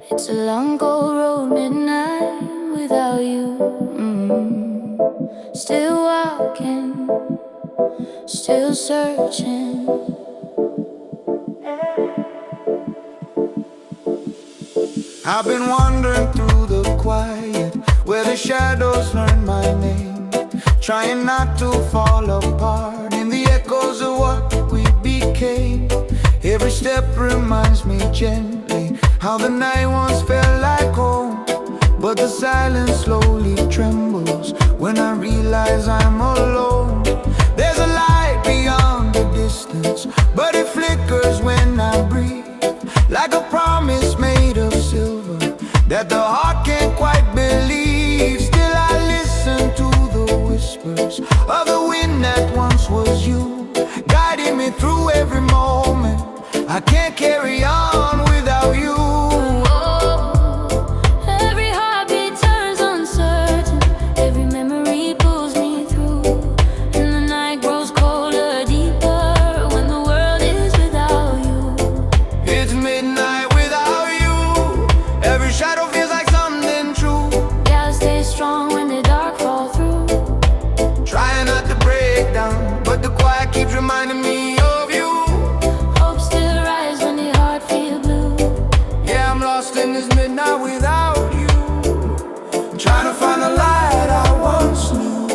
It's a long cold road, midnight without you. Still walking, still searching. I've been wandering through the quiet, where the shadows learn my name, trying not to fall apart in the echoes of what we became. Every step reminds me gently how the night once felt like home, but the silence slowly trembles when I realize I'm alone. There's a light beyond the distance, but it flickers when I breathe, like a promise made of silver that the heart can't quite believe. Still I listen to the whispers of the wind that once was you, guiding me through every moment. I can't carry on without you. Every heartbeat turns uncertain, every memory pulls me through, and the night grows colder, deeper when the world is without you. It's midnight without you, every shadow feels like something true. Gotta stay strong when the dark falls through. Trying not to break down, but the quiet keeps reminding me of you. Hope still rise when the heart feels blue. Yeah, I'm lost in this midnight without you, trying to find the light I once knew.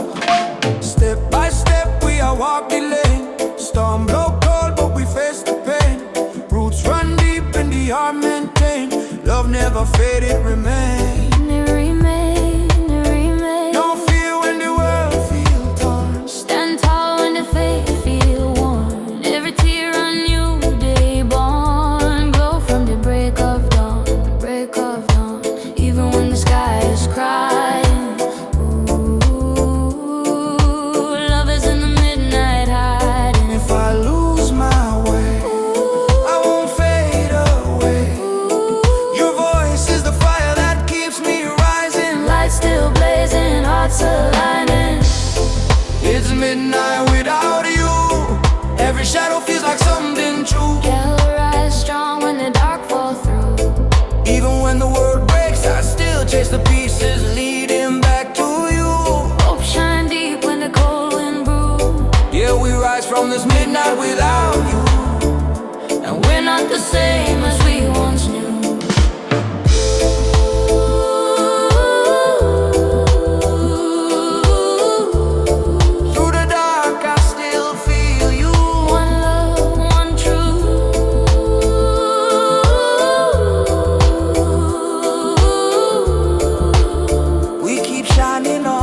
Step by step we are walking lane, storm blow cold but we face the pain. Roots run deep and the heart maintain, love never faded, remain. It remain, it remain. No fear when the world feels torn. Stand tall when the faith feel worn. Every tear a new day born. Glow from the break of dawn, break of dawn. Even when the sky is crying. Ooh, love is in the midnight hiding. If I lose my way, I won't fade away. Your voice is the fire that keeps me rising. Light still blazing, hearts aligning. It's midnight without you, every shadow feels like something true. Gotta rise strong when the dark falls through. Even when the world breaks, I still chase the pieces leading back to you. Hope shine deep when the cold wind brews. Yeah, we rise from this midnight without you, And we're not the same as we once knew. through the dark I still feel you. One love, one truth. We keep shining on.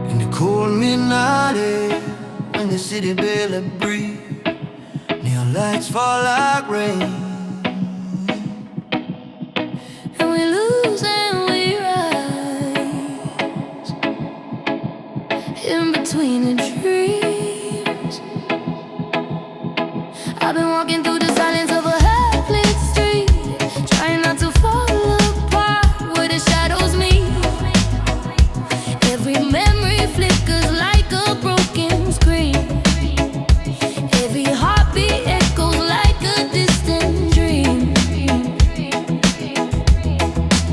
In the cold midnight air, when the city barely breathes, neon lights fall like rain. And we lose and we rise in between the dreams. I've been walking through the silence of a half-lit street, trying not to fall apart where the shadows meet. Every memory flickers like a broken screen. Every heartbeat echoes like a distant dream.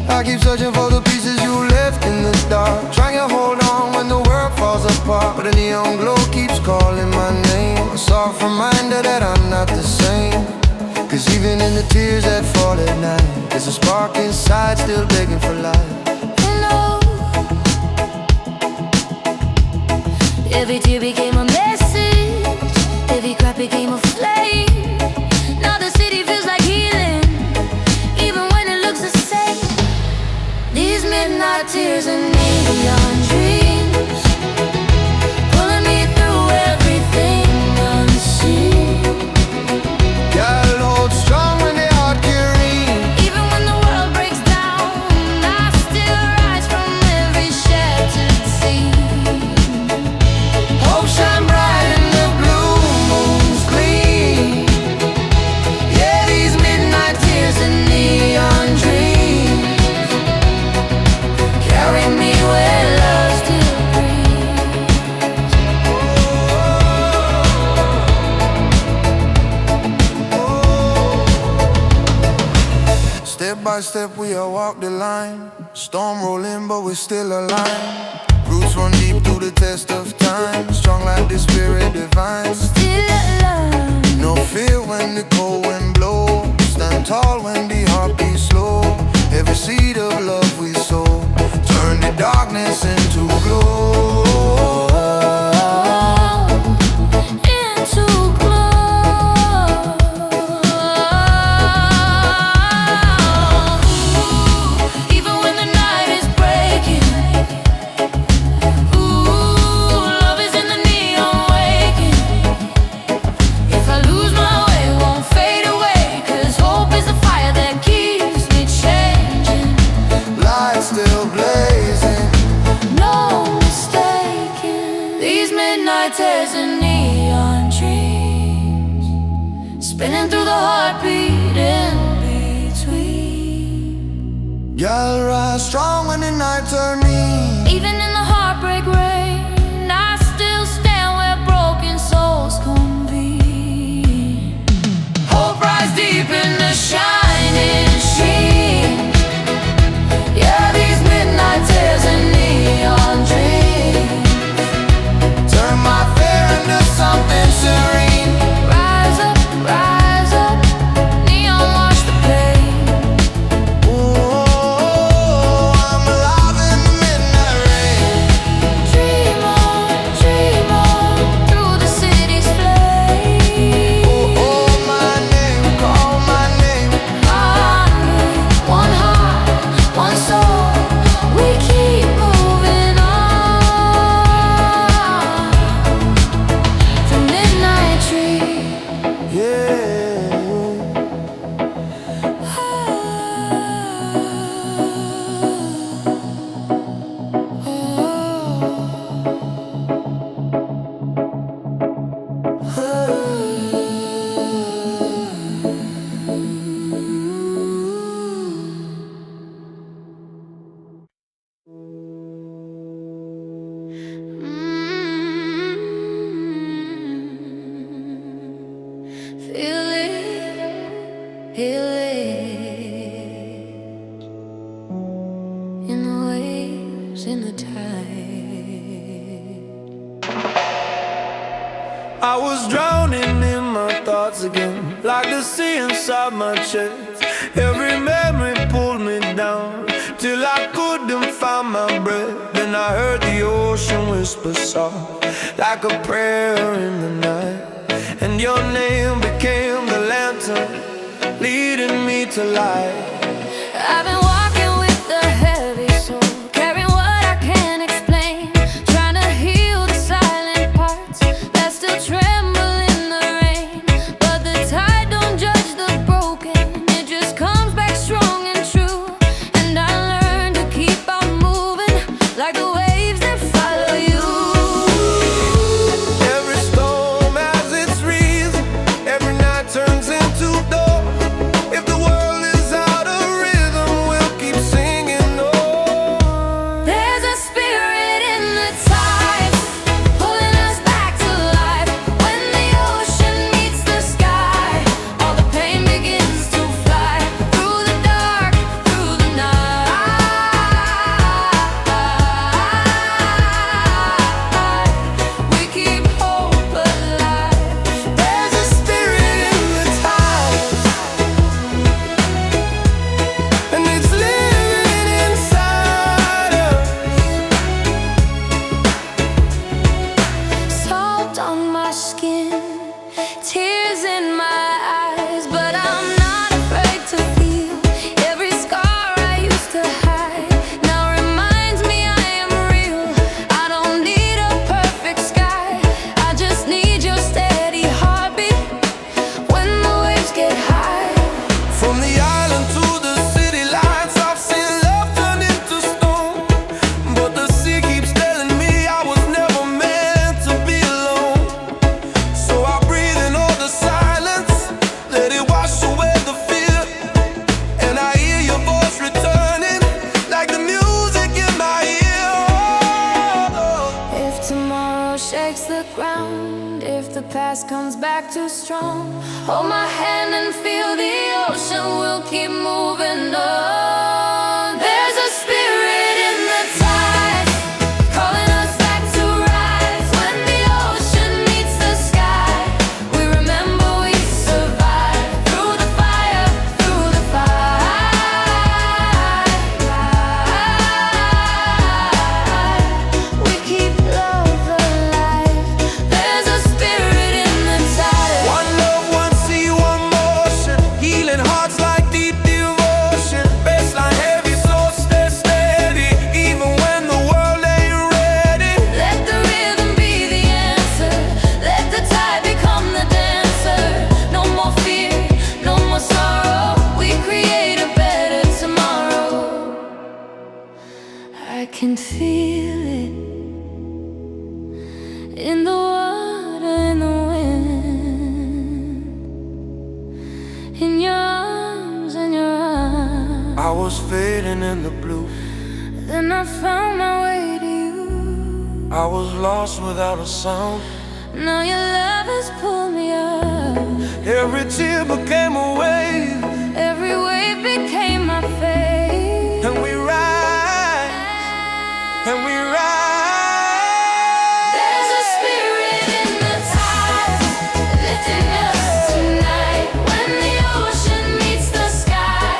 I keep searching for the pieces you left in the dark, trying to hold on when the world falls apart, but the neon glow keeps calling my name. A soft reminder that I'm not the same, 'cause even in the tears that fall at night, there's a spark inside still begging for life. Every tear became a message, every crack became a flame. Now the city feels like healing, Step by step we all walk the line. Storm rolling but we're still aligned. Roots run deep through the test of time. Strong like the spirit divine. Still alive. No fear when the cold wind blows. Stand tall when the heart beats slow. Every seed of love we sow. Turn the darkness into glow. There's a neon dreams spinning through the heartbeat in between. Y'all rise strong when the night turn in. Even in the heartbreak rain, I still stand where broken souls convene. Hope rise deep in the shining sheen. Yeah, these midnight tears and neon dreams. Something serene. Rise up, neon wash the pain. Oh, I'm alive in the midnight rain. Dream on, through the city's flame. Oh, my name, call my name. One heart, one soul, we keep moving on. Feel it in the waves, in the tide. I was drowning in my thoughts again, like the sea inside my chest. Every memory pulled me down till I couldn't find my breath. Then I heard the ocean whisper soft, like a prayer in the night. And your name became the lantern, leading me to light. I've been walking with a heavy soul, carrying what I can't explain, trying to heal the silent parts that still tremble in the rain. But the tide don't judge the broken, it just comes back strong and true. And I learned to keep on moving, like the waves that follow you. Every storm has its reason, every night turns into dawn. If the world is out of rhythm, we'll keep singing on. There's a spirit in the tides, pulling us back to life. When the ocean meets the sky, all the pain begins to fly. Through the dark, through the night, we keep hope alive. There's a spirit in the tides, and it's living inside us. Salt on my skin, tears in my eyes, but I'm not afraid to feel. Every scar I used to hide now reminds me I am real. I don't need a perfect sky, I just need your steady heartbeat when the waves get high. From the island to the city lights, I've seen love turn into stone. But the sea keeps telling me I was never meant to be alone. So I breathe in all the silence, let it wash away the fear. And I hear your voice returning, like the music in my ear. If tomorrow shakes the ground, if the past comes back too strong, hold my hand and feel the ocean will keep moving on. There's a spirit in the tide, calling us back to rise. When the ocean meets the sky, we remember we survived through the fire, through the fight. We keep love alive. There's a spirit in the tide. One love, one sea, one motion, healing hearts like deep devotion. Baseline heavy, so stay steady, even when the world ain't ready. Let the rhythm be the answer. Let the tide become the dancer. No more fear, no more sorrow. We create a better tomorrow. I can feel it in the water, in the wind, in your arms, in your eyes. I was fading in the blue, Then I found my way to you. I was lost without a sound. Now your love has pulled me up. Every tear became a wave, Every wave became my fate. and we ride, and we ride. There's a spirit in the tide, lifting us tonight. When the ocean meets the sky,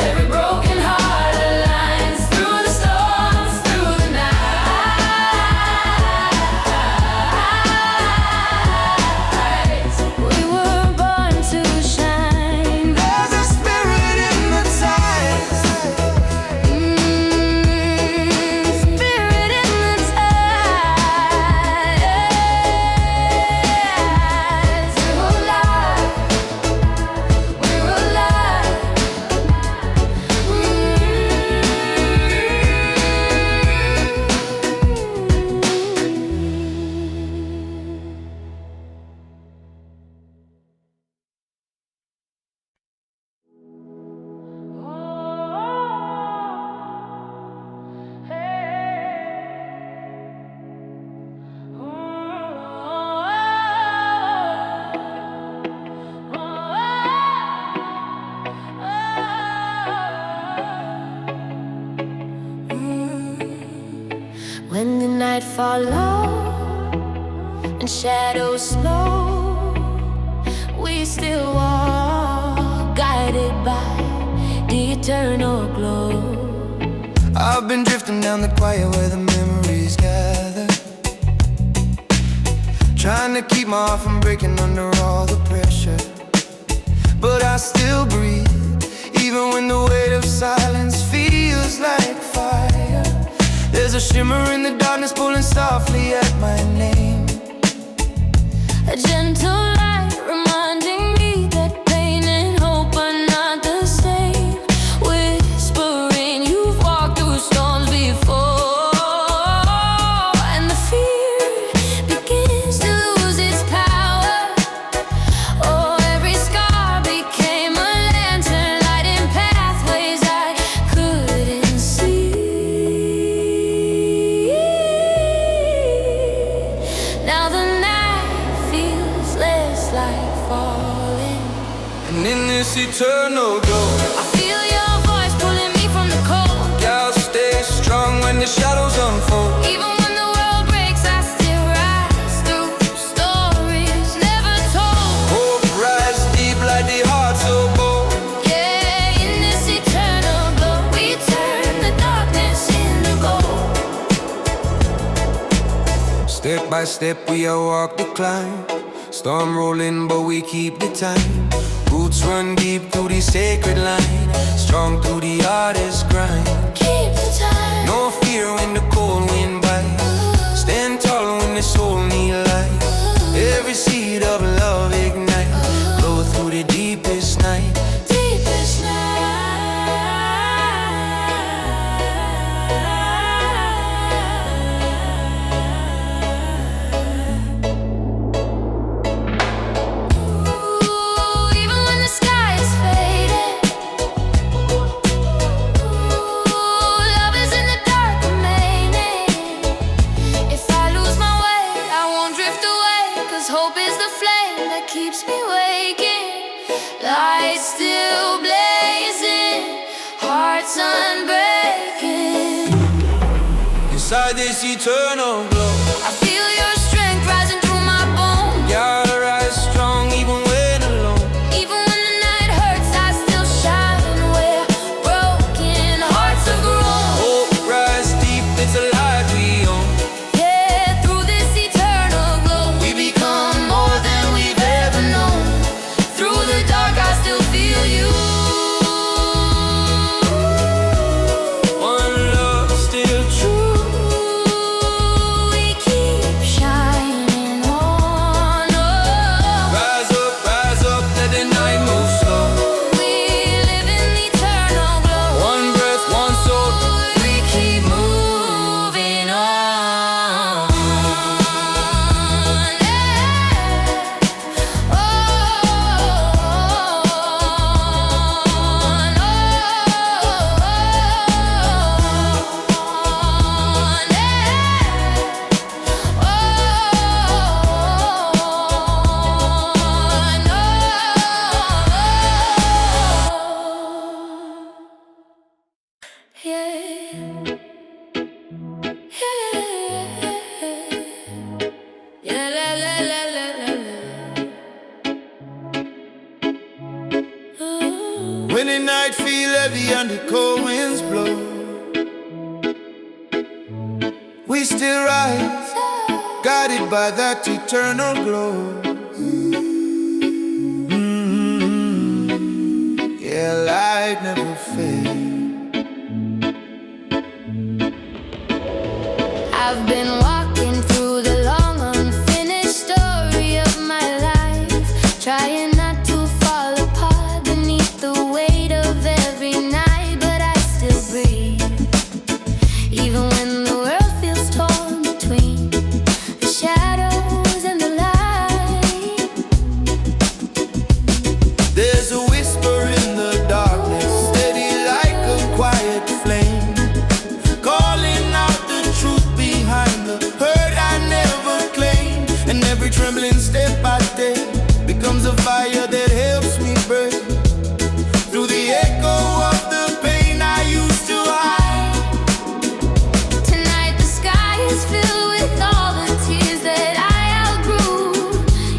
every broken heart aligns. Through the storms, through the night, we were born to shine. There's a spirit in the tide. Spirit in the tide. We're alive. We're alive. When the night follows and shadows slow, we still walk, guided by the eternal glow. I've been drifting down the quiet where the memories gather, trying to keep my heart from breaking under all the pressure. But I still breathe, even when the weight of silence feels like fire. There's a shimmer in the darkness pulling softly at my name. A gentle light reminding me that pain and hope are not the same. Whispering you've walked through storms before, and the fear begins to lose its power. Oh, every scar became a lantern, lighting pathways I couldn't see. Now the night feels less like falling. And in this eternal glow, I feel your voice pulling me from the cold. yeah, I'll stay strong when the shadows unfold. Even when the world breaks, I still rise through stories never told. Hope rise deep like the heart so bold. Yeah, in this eternal glow, we turn the darkness into gold. Step by step we all walk the climb. Storm rolling but we keep the time. Roots run deep through the sacred line, strong through the hardest grind. Keep the time. No fear when the cold wind bites, stand tall when the soul need light. Every seed of love ignite, blow through the deepest night. Deepest night. Ooh, even when the sky is faded, ooh, love is in the dark remaining. feel heavy and the cold winds blow, we still rise, guided by that eternal glow. Yeah, light never fades. I've been walking through the long unfinished story of my life, trying not to fall apart beneath the weight of every night, but I still breathe, even when the world feels torn between the shadows and the light. There's a whisper in the darkness, steady like a quiet flame, calling out the truth behind the hurt I never claimed. And every trembling step I take becomes a fire that helps me break through the echo of the pain I used to hide. Tonight the sky is filled with all the tears that I outgrew,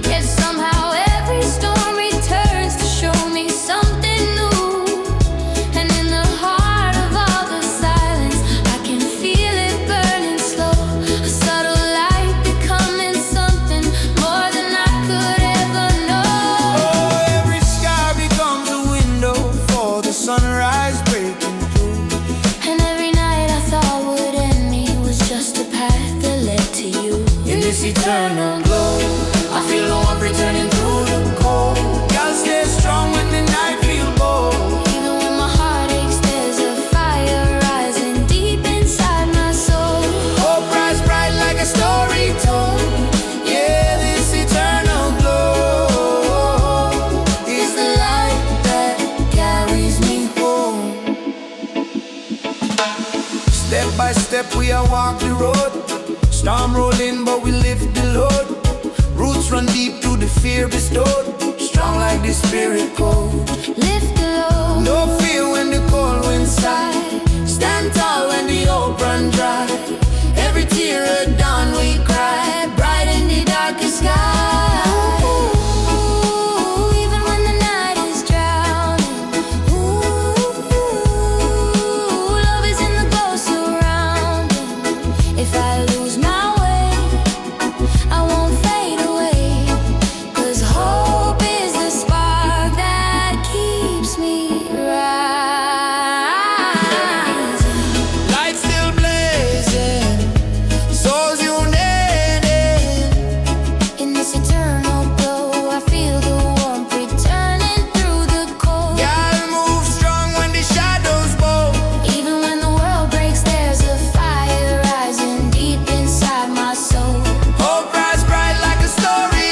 yet somehow every storm returns to show me something new. And in the heart of all the silence, I can feel it burning slow, a subtle light becoming something more than I could ever know. Oh, every sky becomes a window for the sunrise breaking through. And every night I thought would end me was just a path that led to you. In this eternal glow, I feel the warmth returning through the cold. Gotta stay strong when the night feels bold. Even when my heart aches, there's a fire rising deep inside my soul. Hope rise bright like a story told. Yeah, this eternal glow is the light that carries me home. Step by step we are walk the road. Storm rolling but we lift the load. Roots run deep through the fear bestowed. Strong like the spirit code. Lift the load. No fear when the cold winds sigh. Stand tall when the hope run dry. Every tear at dawn we cry, bright in the darkest sky. Ooh, even when the night is drowning. Ooh, love is in the glow surrounding. If I lose my way, I won't fade away, 'cause hope is the spark that keeps me rising. Light still blazing, souls united. In this eternal glow, I feel the warmth returning through the cold. Gotta move strong when the shadows bow. Even when the world breaks, there's a fire rising deep inside my soul. Hope rise bright like a story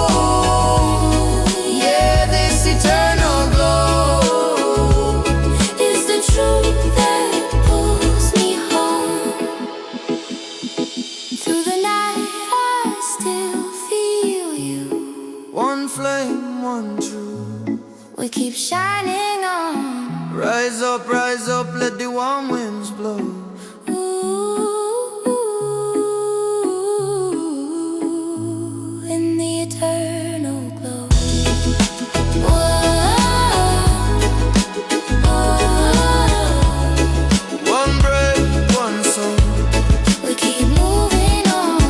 told. Yeah, this eternal glow It's the truth that pulls me home. Through the night, I still feel you. one flame, one truth. We keep shining on. Rise up, let the warm winds blow. Ooh, in the eternal glow. Whoa, One breath, one soul. we keep moving on.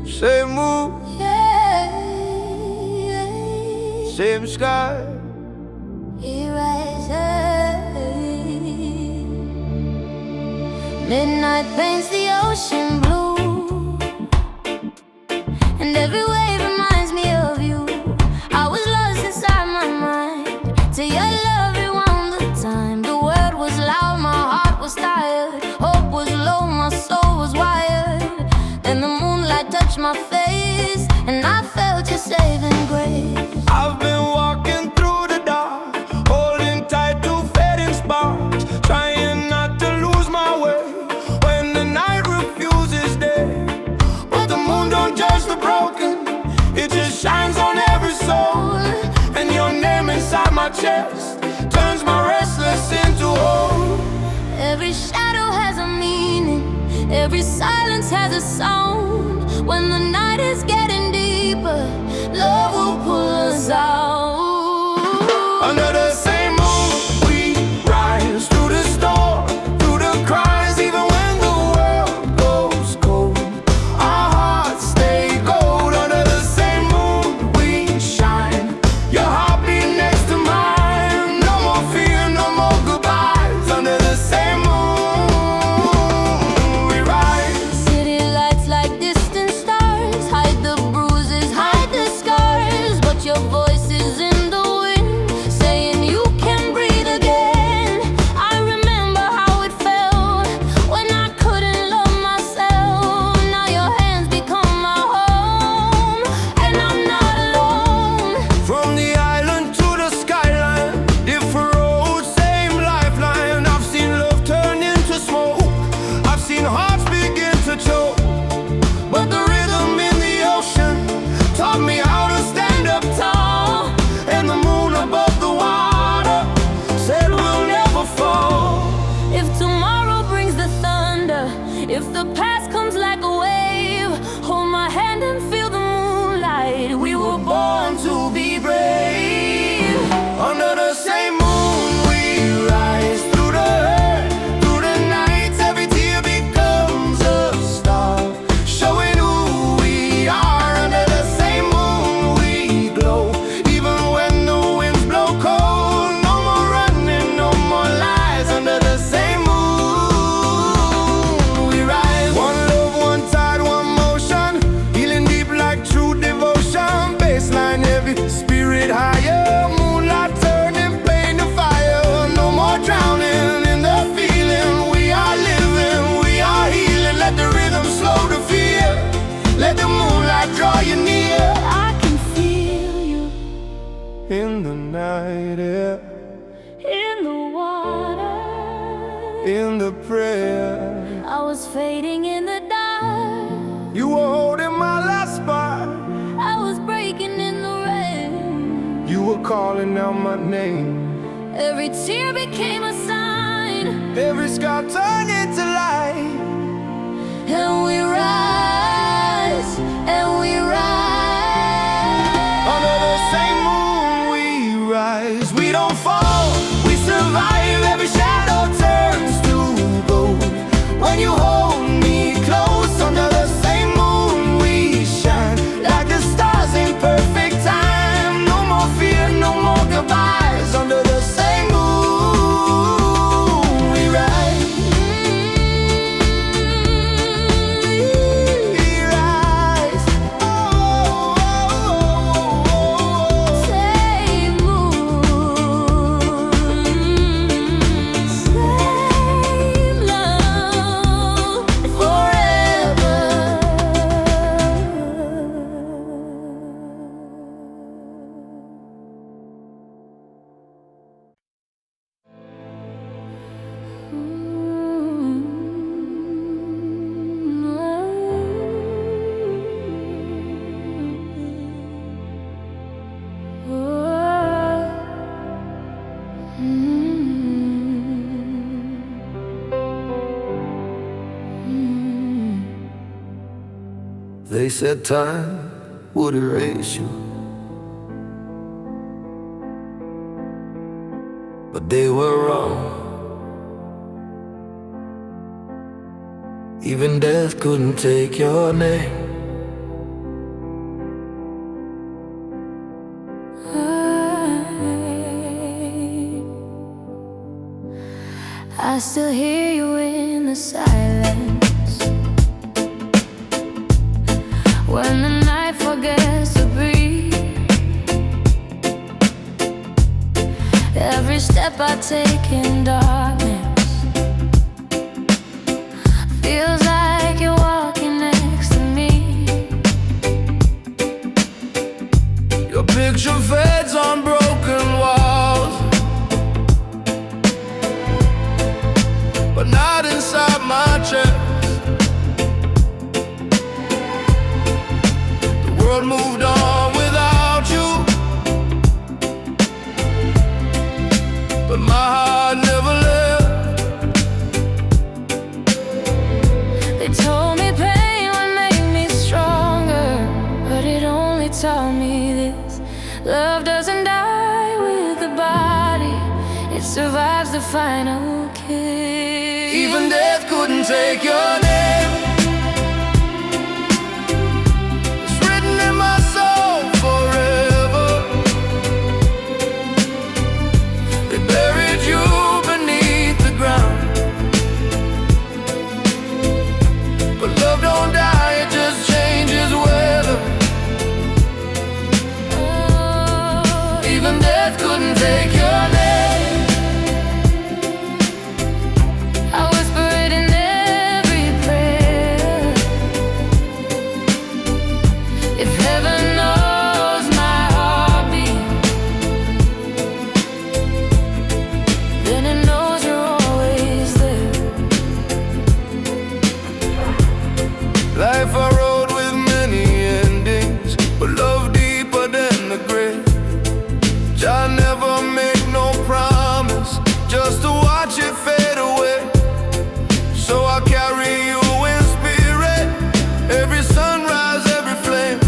Same moon, Yeah, same sky. here I say. Midnight paints the ocean blue, and every wave reminds me of you. I was lost inside my mind till your love rewound the time. The world was loud, my heart was tired. Hope was low, my soul was wired. Then the moonlight touched my face, and I felt your saving grace. I've been walking through the dark, holding tight to fading sparks, trying not to lose my way when the night refuses day. But the moon don't judge the broken, it just shines on every soul. And your my chest, turns my restless into hope. Every shadow has a meaning, every silence has a sound. When the night is getting deeper, love will pull us out. Under the same moon, we rise through the storm, through the cries, even when the world goes cold. Our hearts stay gold. Under the same moon, we shine. Your heartbeat next to mine. No more fear, no more goodbyes. Under the same moon, we rise. City lights like distant stars hide the bruises, hide the scars, but your voice is in the wind, saying you can breathe again. I remember how it felt when I couldn't love myself. Now your hands become my home, and I'm not alone. From the island to the skyline, different roads, same lifeline. I've seen love turn into smoke, I've seen hearts begin to choke, but the rhythm in the ocean taught me how to stand up tall. And the moon above the water said we'll never fall. If tomorrow brings the thunder, if the past comes like a wave, hold my hand and feel the moonlight. We were born to be brave. Under the same moon, we rise through the hurt, through the nights. Every tear becomes a star, showing who we are. Under the same moon, we glow, even when the winds blow cold. No more running, no more lies. Under the same moon, we rise. One love, one tide, one motion, healing deep like true devotion. Baseline heavy, spirit higher, moonlight turning pain to fire. No more drowning in the feeling. We are living, we are healing. Let the rhythm slow the fear, let the moonlight draw you near. I can feel you In the night air, in the water. in the prayer, I was fading in the dark, you were holding my last spark. I was breaking in the rain. You were calling out my name. Every tear became a sign, Every scar turned into light. and we rise, and we rise. Under the same moon we rise. We don't fall, we survive. Every shadow turns to gold when you hold me close. Under the same moon we shine, like the stars in perfect time. No more fear, no more goodbyes. Under the same moon we rise. We rise. Oh, oh, oh, oh, oh. Same moon, same love forever. They said time would erase you, but they were wrong. Even death couldn't take your name. I still hear you in the silence when the night forgets to breathe. Every step I take in darkness feels like you're walking next to me. Your picture fades on broken walls, but not inside my chest. The world moved on without you. survives the final kiss. Even death couldn't take your name. It's written in my soul forever. They buried you beneath the ground, but love don't die, it just changes weather. Even death couldn't take your name. I whisper it in every prayer. If heaven knows my heartbeat, then it knows you're always there. Life I rode with many endings, but love deeper than the grave. I never make no promise, just to watch it fade away. So I carry you in spirit, every sunrise, every flame.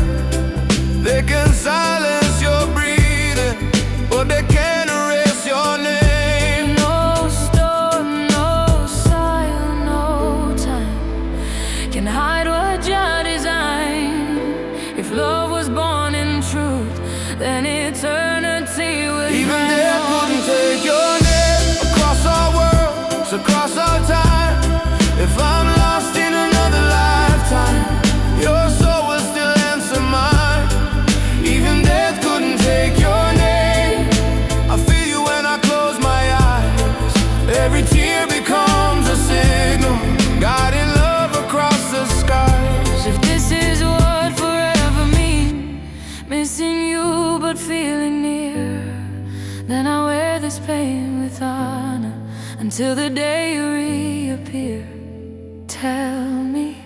They can silence your breathing, but they can't erase your name. No storm, no soil, no time can hide what Jah designed. If love was born in truth, then eternity would Even death couldn't take your name. Across our worlds, across our time. If I'm lost in another lifetime, your soul will still answer mine. Even death couldn't take your name. I feel you when I close my eyes. Every tear becomes a signal, guiding love across the skies. If this is what forever means, missing you but feeling near, then I wear this pain with honor until the day you reappear. Tell me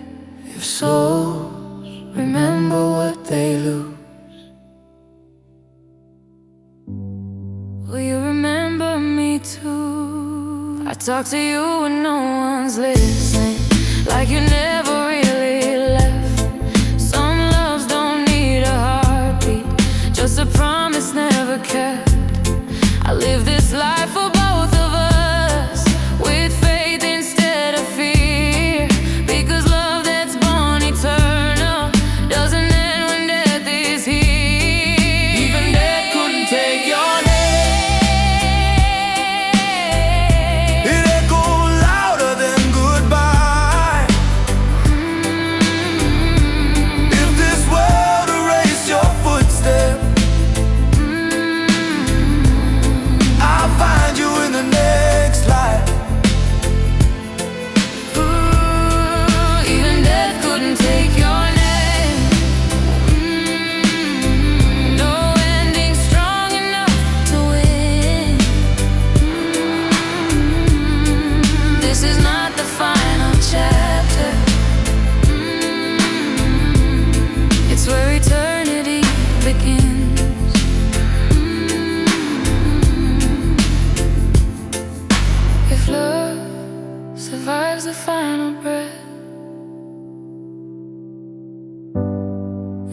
if souls remember what they lose, will you remember me too? I talk to you when no one's listening, like you never really left. Some loves don't need a heartbeat, just a promise never kept. I live this life for both of us, with faith instead of fear, because love that's born eternal doesn't end when death is here. Even death couldn't take your name. It echoed louder than goodbye. If this world erased your footsteps, I'll find you in the next life. Even death couldn't take your name. No ending strong enough to win. This is not the final chapter. It's where eternity begins. If love survives the final breath,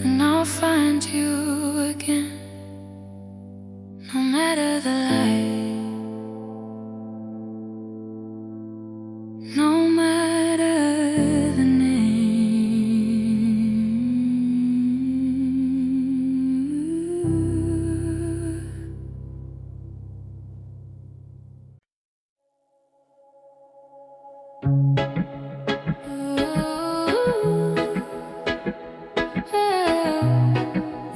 and I'll find you again, no matter the light, no matter the name.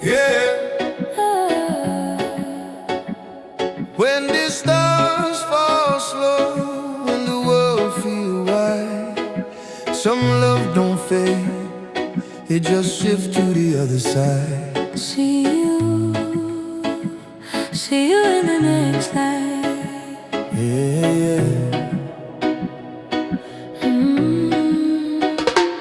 Yeah. When the stars fall slow and the world feel wide, some love don't fade, it just shifts to the other side. See you in the next life. Yeah.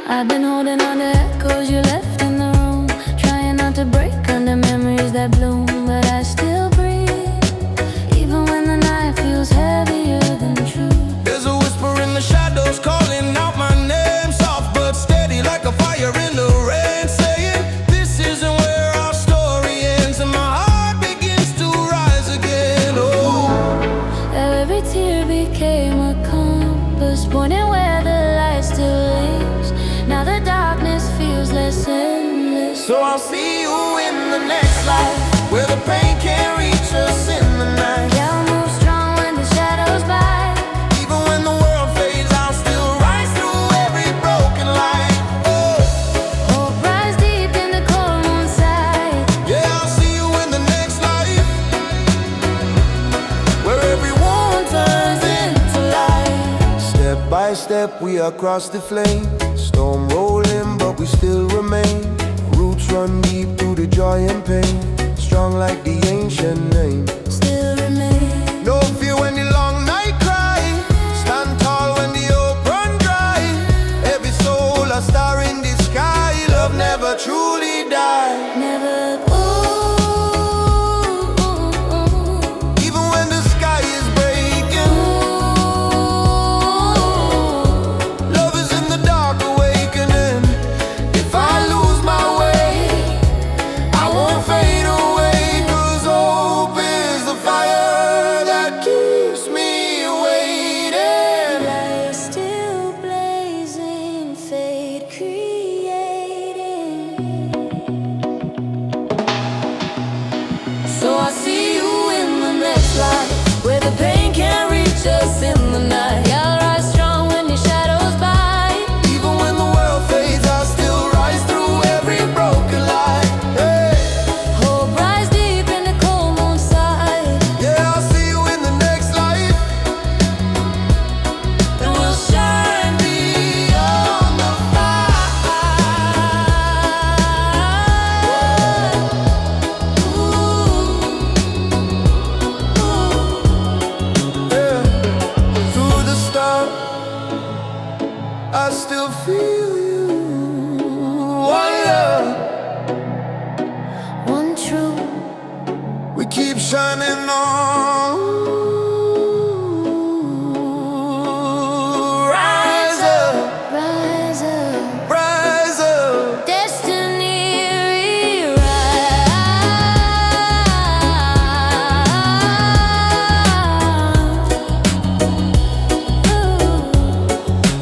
I've been holding on to echoes you left in the room, trying not to break under memories that bloom, but I still breathe, even when the night feels heavier than true. There's a whisper in the shadows calling out my name, soft but steady like a fire in the rain, saying this isn't where our story ends, and my heart begins to rise again. Oh, pointing where the light still lives. Now the darkness feels less endless. So I'll see you in the next life, where the pain can't reach us in the night. Yeah, I'll move strong when the shadows bite. Even when the world fades, I'll still rise through every broken light. Oh, Hope rise deep in the cold moonside. yeah, I'll see you in the next life, where every wound turns into light. Step by step we are across the flame. Storm rolling but we still remain. Roots run deep through the joy and pain. Strong like the ancient name. Still remain. No fear when the long night cry. Stand tall when the hope run dry. Every soul a star in the sky. Love never truly die. Never. Even when the sky is breaking, love is in the dark awakening. If I lose my way, I won't fade away. 'Cause hope is the fire that keeps me waiting. Light still blazing, fate creating. So I see you in the next life, where the pain can't reach us in the night. Yeah, I'll rise strong when your shadows bite. Even when the world fades, I'll still rise through every broken light. Hey, Hope rise deep in the cold moonside. yeah, I'll see you in the next life, and we'll shine beyond the yeah. Through the storm, I still feel you. One love, One true. we keep shining on. Rise up, Rise up. rise up. Destiny rewrite.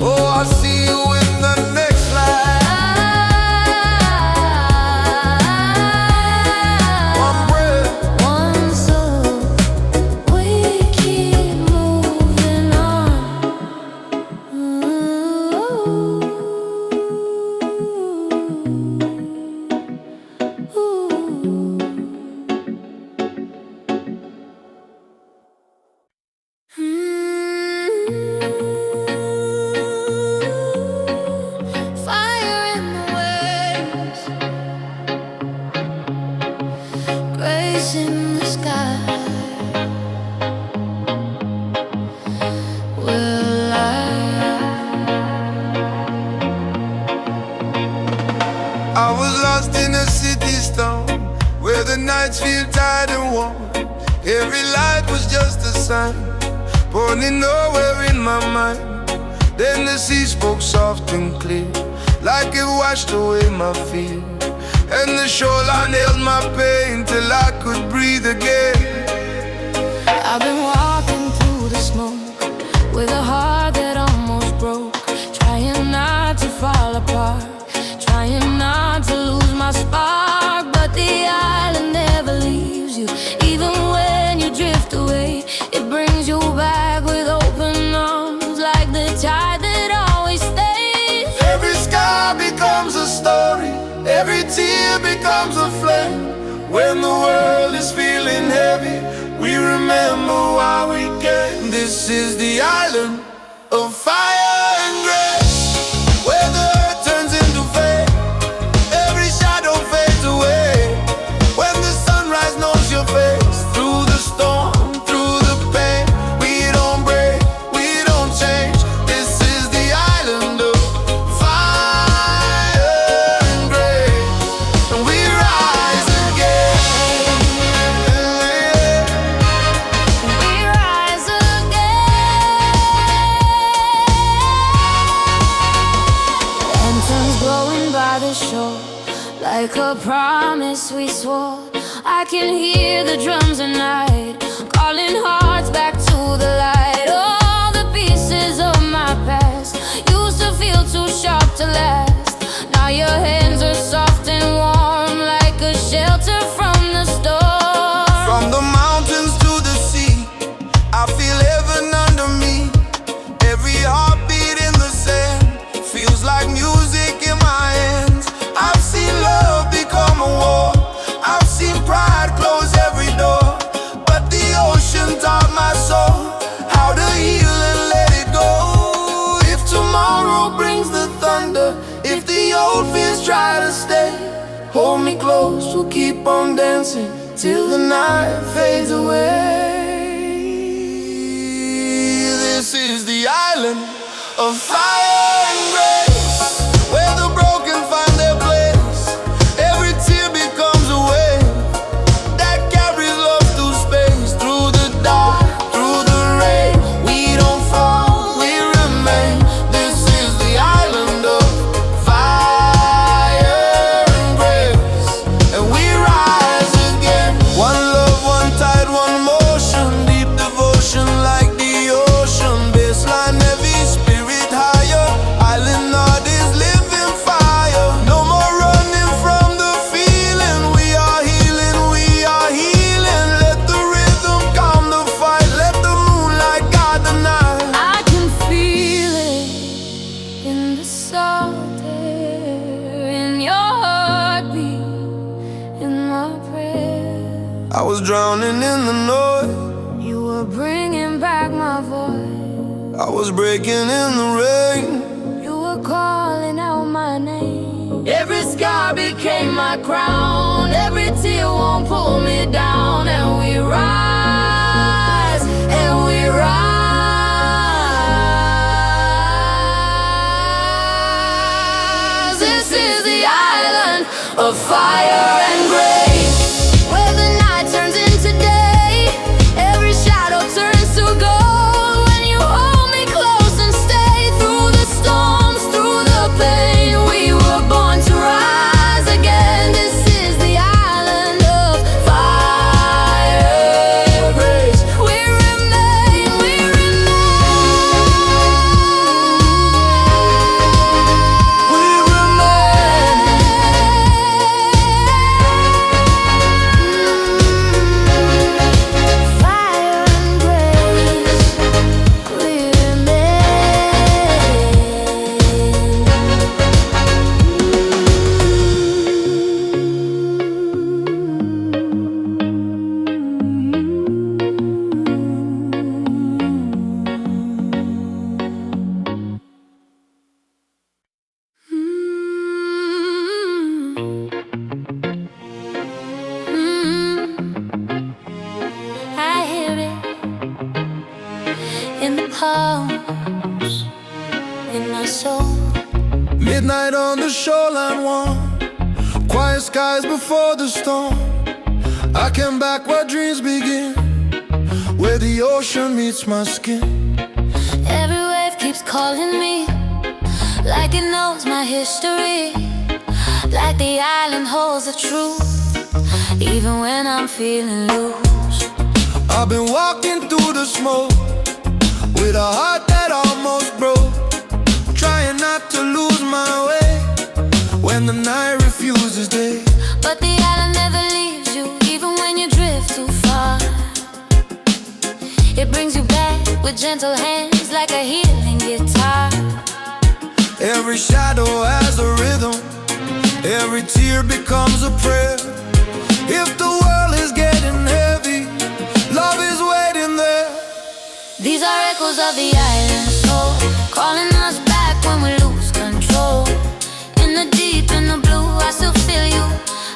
Oh, I'll see you in the next life. One breath, One soul, we keep moving on. Fire in the waves, grace in the sky. Will I was lost in a city storm, where the nights feel tight and warm. Every light was just a sign, pointing nowhere in my mind. Then the sea spoke soft and clear, like it washed away my fear. And the shoreline held my pain till I could breathe again. I've been walking through the smoke with a heart that almost broke, trying not to fall apart, trying not to lose my spark. But the island never leaves you, even when you drift away. It brings you back with open arms, like the tide that always stays. Every sky becomes a story, every tear becomes a flame. When the world is feeling heavy, we remember why we came. This is the island of fire and grace, where the earth turns into fame. Every shadow fades away, when the sunrise knows your face. Through the storm, through the pain, we don't break, we don't change. This is the island of fire and grace, and we rise again. We rise again. Lanterns glowing by the shore, like a promise we swore. I can hear the drums at night, calling hearts back to the light. All the pieces of my past I feel heaven under me. Every heartbeat in the sand feels like music in my hands. I've seen love become a war. I've seen pride close every door. But the ocean taught my soul how to heal and let it go. If tomorrow brings the thunder, if the old fears try to stay, hold me close, we'll keep on dancing till the night fades away. This is the island of fire and grace, where the broken find their place. Every tear becomes a wave that carries love through space. Through the dark, through the rain, we don't fall, we remain. This is the island of fire and grace, and we rise again. One love, one tide, one motion, deep devotion like the ocean. Baseline heavy, spirit higher, island heart is living fire. No more running from the feeling, we are healing, we are healing. Let the rhythm calm the fight, let the moonlight guide the night. I can feel it in the salt air, in your heartbeat, in my prayer. I was drowning in the noise, You were bringing back my voice. I was breaking in the rain. You were calling out my name. Every scar became my crown. Every tear won't pull me down. And we rise, and we rise. This is the island of fire and grace, where the night turns into day. Every shadow turns to gold when you hold me close and stay. Through the storms, through the pain, we were born to rise again. This is the island of fire and grace. We remain, we remain. We remain. Fire and grace, we I hear it in the palms, in my soul. Midnight on the shoreline warm, quiet skies before the storm. I came back where dreams begin, where the ocean meets my skin. Every wave keeps calling me, like it knows my history, like the island holds the truth, even when I'm feeling loose. I've been walking through the smoke with a heart that almost broke, trying not to lose my way when the night refuses day. But the island never leaves you, even when you drift too far. It brings you back with gentle hands, like a healing guitar. Every shadow has a rhythm, every tear becomes a prayer. If the world is getting heavy, love is waiting there. These are echoes of the island soul, calling us back when we lose control. In the deep, in the blue, I still feel you,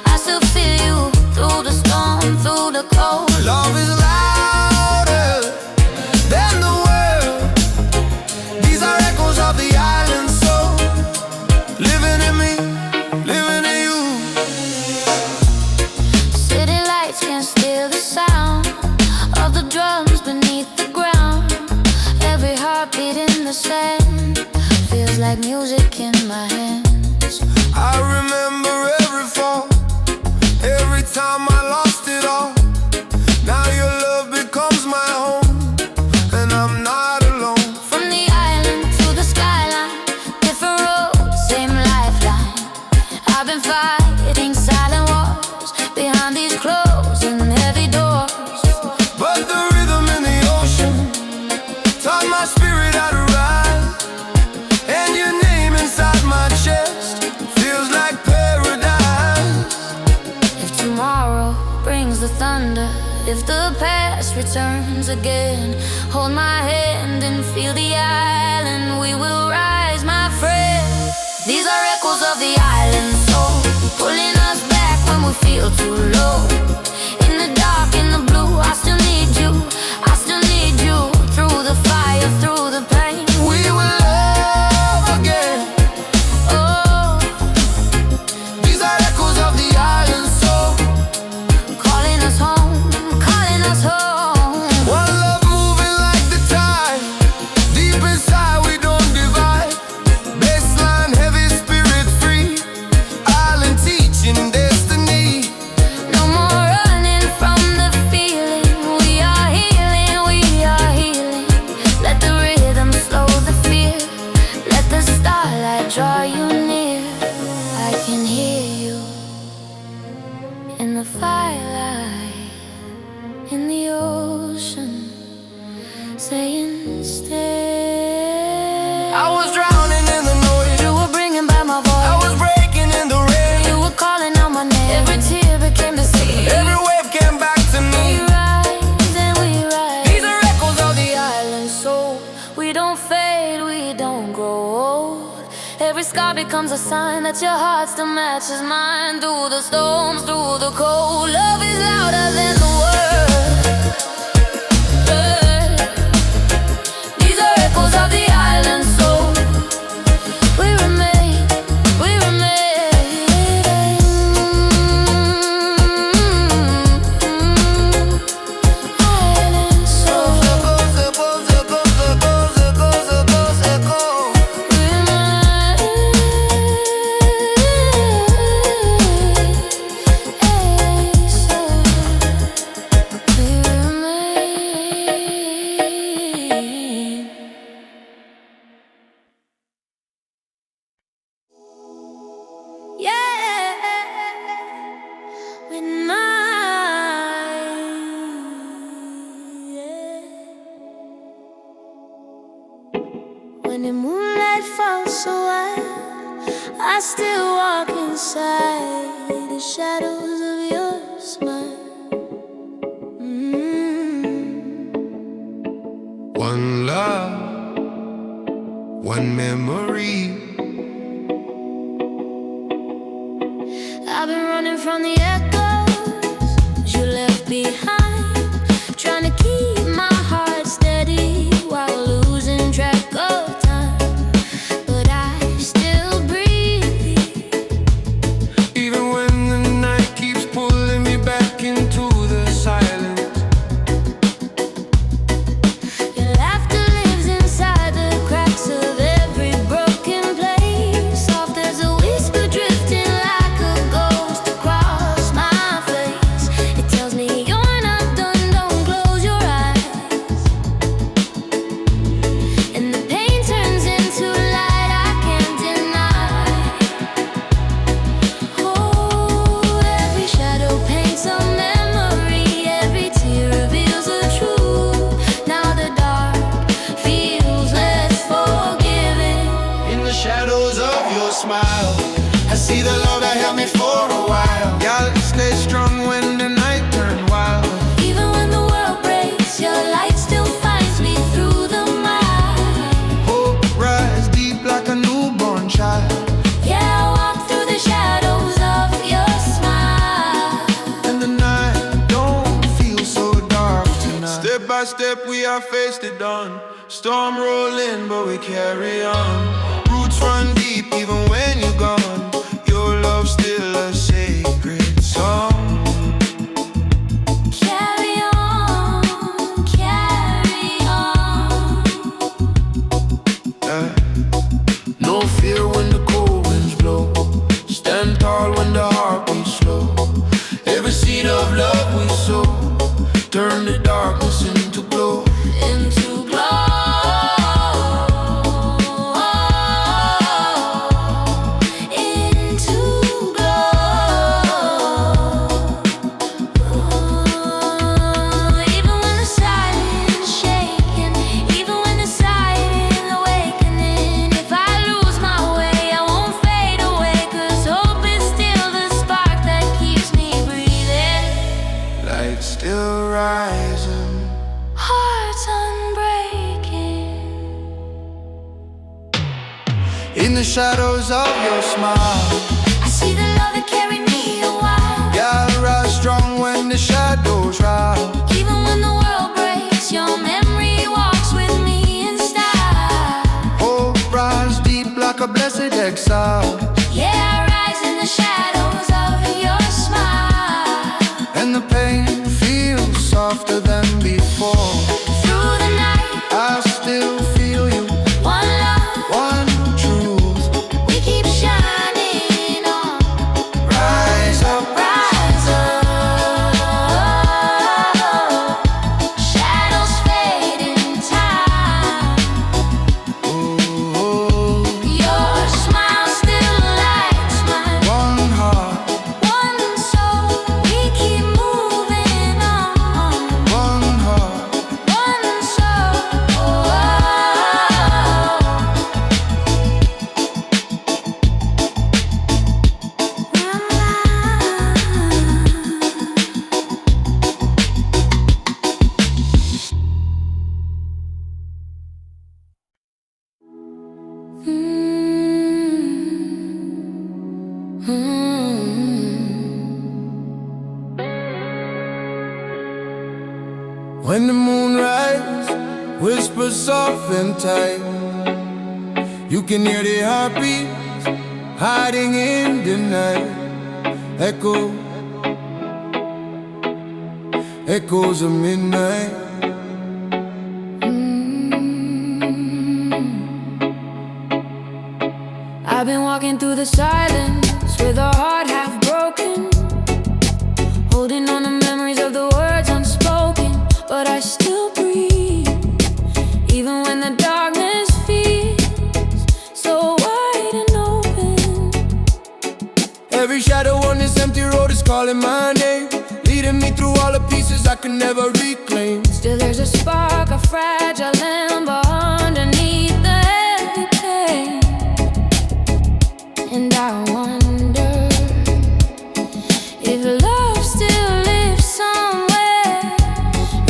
I still feel you. Through the storm, through the cold, Love is louder than the world. These are echoes of the island soul, living in me, living in you. city lights can't steal the sound of the drums beneath the ground. Every heartbeat in the sand feels like music in my hands. I remember every fall, every time I lost it all. Now your love becomes my home, and I'm not alone. From the island to the skyline, different roads, same lifeline. I've been fighting silent wars behind these closed and heavy doors. But the rhythm in the ocean If the past returns again, hold my hand and feel the island. We will rise, my friend. These are echoes of the island soul, pulling us back when we feel too low. In the dark, in the blue, I still need you. I still need you. Through the fire, through the pain, we will love again. Oh, these are echoes of the island soul, calling us home, calling us home. One love moving like the tide, deep inside we don't divide. Baseline heavy, spirit free, island teaching destiny. No more running from the feeling. We are healing, we are healing. Let the rhythm slow the fear. Let the starlight draw you near. I can hear you in the firelight, in the ocean, saying stay. I was drowning in the noise, You were bringing back my I voice. was breaking in the rain. You were calling out my name. Every tear became the sea. Every wave came back to We me. rise and we rise. These are echoes of the Island soul, we don't fade, we don't grow old. Every scar becomes a sign that your heart still matches mine. Through the storms, through the cold, love is louder than the world. These are echoes of the island soul. We remain, we remain. Island soul. When the moonlight falls so wide, I still walk inside the shadows of your smile. One love, one memory. I've been running from the echoes you left behind, trying to keep my heart steady while losing track of time. But I still breathe. Even when the night keeps pulling me back into the silence. Your laughter lives inside the cracks of every broken place, soft as a whisper drifting like a ghost across my face. It tells me you're not done, don't close your eyes. And the pain turns into light I can't deny. Oh, every shadow paints a memory, every tear reveals a truth. Now the dark feels less forgiving. In the shadows of your smile, I see the love that held me for a while. Gotta stay strong when the night turned wild. Even when the world breaks, your light still finds me through the mire. Hope rise deep like a newborn child. Yeah, I walk through the shadows of your smile. And the night don't feel so dark tonight. Step by step we are faced it dawn. Storm rolling but we carry on. Roots run deep even when you're gone. Your love's still a sacred song. Carry on, carry on. No fear when the cold winds blow. Stand tall when the heart beats slow. Every seed of love we sow, turn the darkness into glow. Into glow. Into glow. the shadows of your smile. I see the love that carried me a while. Yeah, I rise strong when the shadows rise. Even when the world breaks, your memory walks with me in style. Hope rise deep like a blessed exile. Yeah, I rise in the shadows of your smile. And the pain feels softer than before. Through the night, I still feel you. one love, One truth. we keep shining on. Rise up. Rise up. Shadows fade in time. Ooh, Your smile still lights mine. one heart, One soul, we keep moving on. one heart. One soul. When the moon rises, whispers soft and tight, you can hear the heartbeat hiding in the night. Echo, echoes of midnight. I've been walking through the silence with a heart half broken, holding on to memories of the words unspoken. But I still breathe, even when the darkness feels so wide and open. Every shadow on this empty road is calling my name, leading me through all the pieces I can never reclaim. Still there's a spark, a fragile ember underneath the heavy pain. And I wonder if love still lives somewhere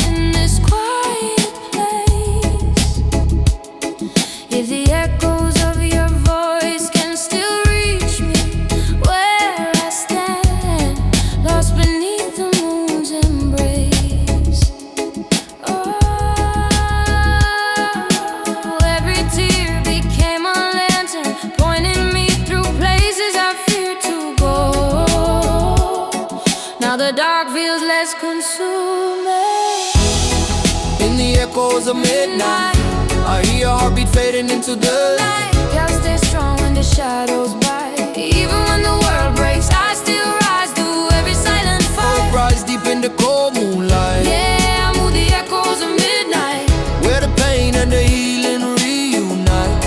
in this quiet place. If the echoes of your voice can still reach me where I stand, lost beneath the moon's embrace. Oh, every tear became a lantern, pointing me through places I feared to go. Now the dark feels less consuming. In the echoes of midnight, I hear your heartbeat fading into the light. Yeah, I'll stay strong when the shadows bite. Even when the world breaks, I still rise through every silent fight. Hope rise deep in the cold moonlight, Yeah, I move the echoes of midnight. where the pain and the healing reunite.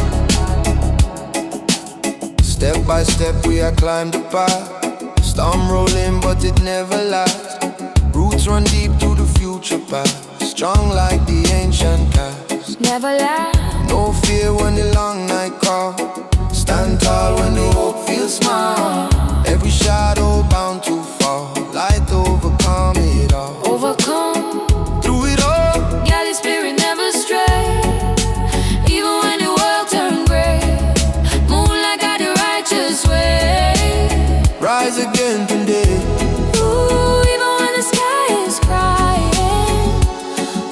Step by step we have climbed the path, storm rolling but it never lasts. Roots run deep to the future past, strong like the ancient cast. Never lie. No fear when the long night calls, stand tall when the hope feels small. Every shadow bound to fall, light overcome it all. Overcome. Through it all, Yeah, the spirit never stray. Even when the world turned gray, moonlight got the righteous way. rise again today. Ooh, even when the sky is crying.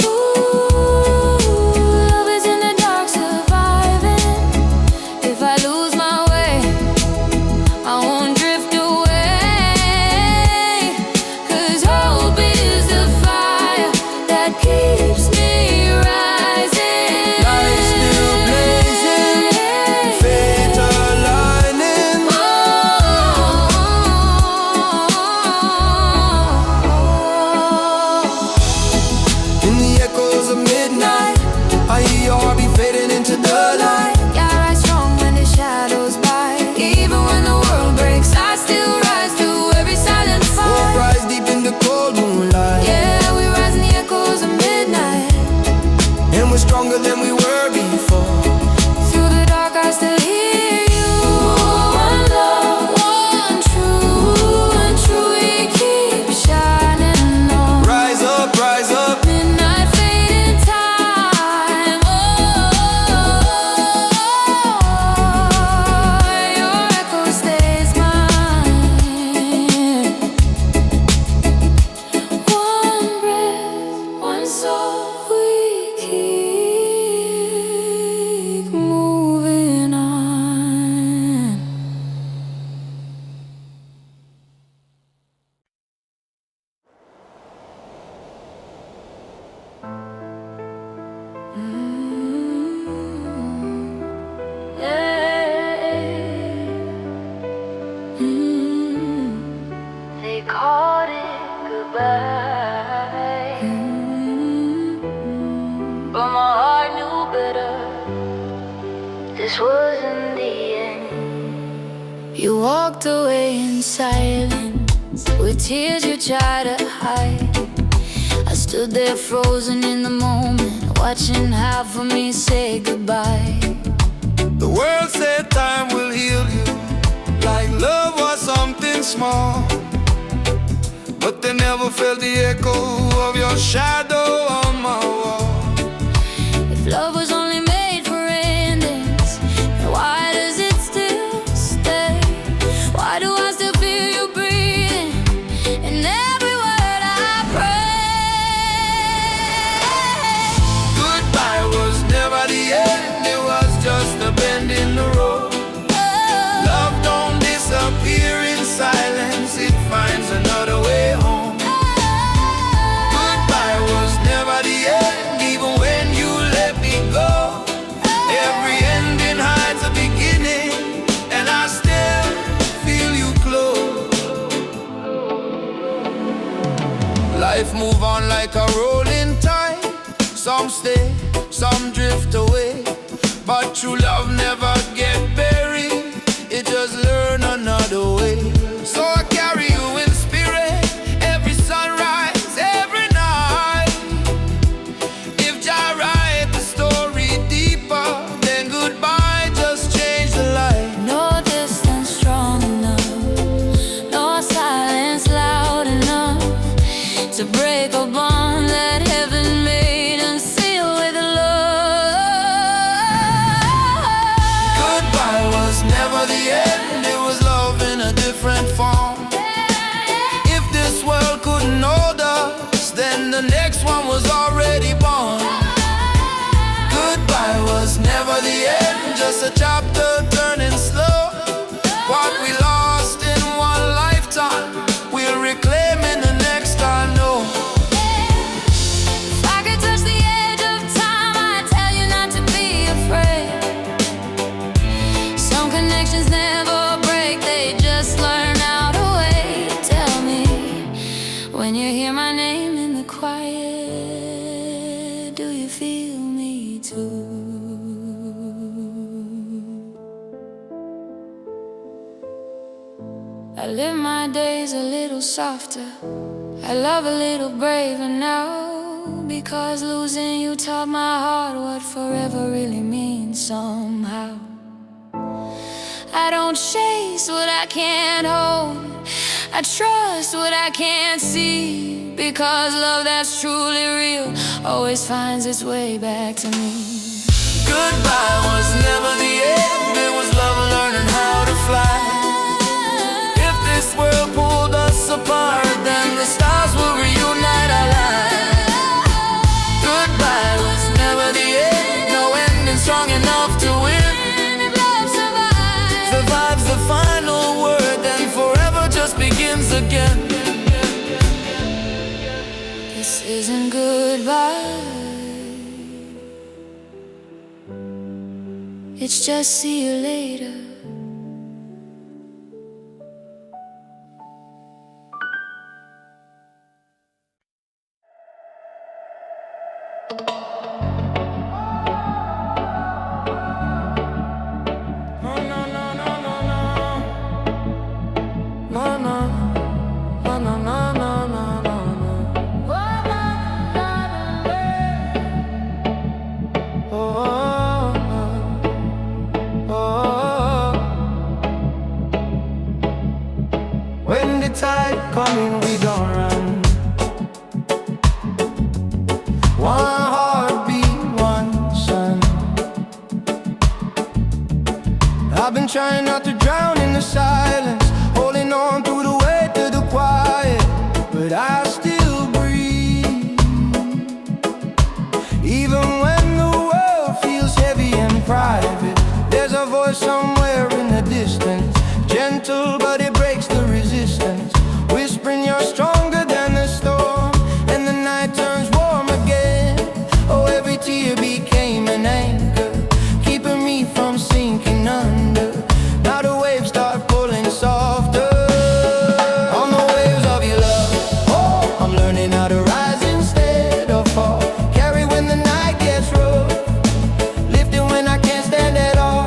Ooh, love is in the dark surviving. If I lose my way, I won't drift. this wasn't the end. You walked away in silence, with tears you tried to hide. I stood there frozen in the moment, watching half of me say goodbye. The world said time will heal you, like love was something small, but they never felt the echo of your shadow on my wall. If love was only made for endings, then why does it still stay? Why do I still feel you breathing in every word I pray? Goodbye was never the end, it was just a bend in the road. Love don't disappear in silence, it finds another way home. Goodbye was never the end, even when you let me go. Every ending hides a beginning, and I still feel you close. Life move on like a rolling tide. Some stay, some drift away, but true love never get buried, it just learn another way. So I carry you in spirit, every sunrise, every night. If Jah write the story deeper, then goodbye just change the light. No distance strong enough, no silence loud enough to break a bond that heaven made and seal with love. Goodbye was never the end, it was love in a different form. If this world couldn't hold us, then the next one was already born. Goodbye was never the end, just a chapter turning slow. What we lost in one lifetime, we'll reclaim in the next, I know. If I could touch the edge of time, I'd tell you not to be afraid. Some connections never break, they just learn how to wait. Tell me when you hear my name in the quiet, do you feel me too? I live my days a little softer, I love a little braver now, because losing you taught my heart what forever really means somehow. I don't chase what I can't hold, I trust what I can't see, because love that's truly real always finds its way back to me. Goodbye was never the end, it was love learning how to fly. If this world pulled us apart, then the stars will reunite our lives. Goodbye was never the end, no ending strong enough to win. If love Survives the final word, then forever just begins again. this isn't goodbye, it's just see you later. When the tide coming, we gon' run. One heartbeat, one sun. I've been trying not to drown in the silence, holding on through the weight of the quiet, but I still breathe. Even when the world feels heavy and private, there's a voice somewhere in the distance, gentle but it breaks the resistance, whispering you're stronger than the storm, and the night turns warm again. Oh, every tear became an anchor, keeping me from sinking under. Now the waves start pulling softer on the waves of your love. Oh, I'm learning how to rise instead of fall, carry when the night gets rough, lifting when I can't stand at all.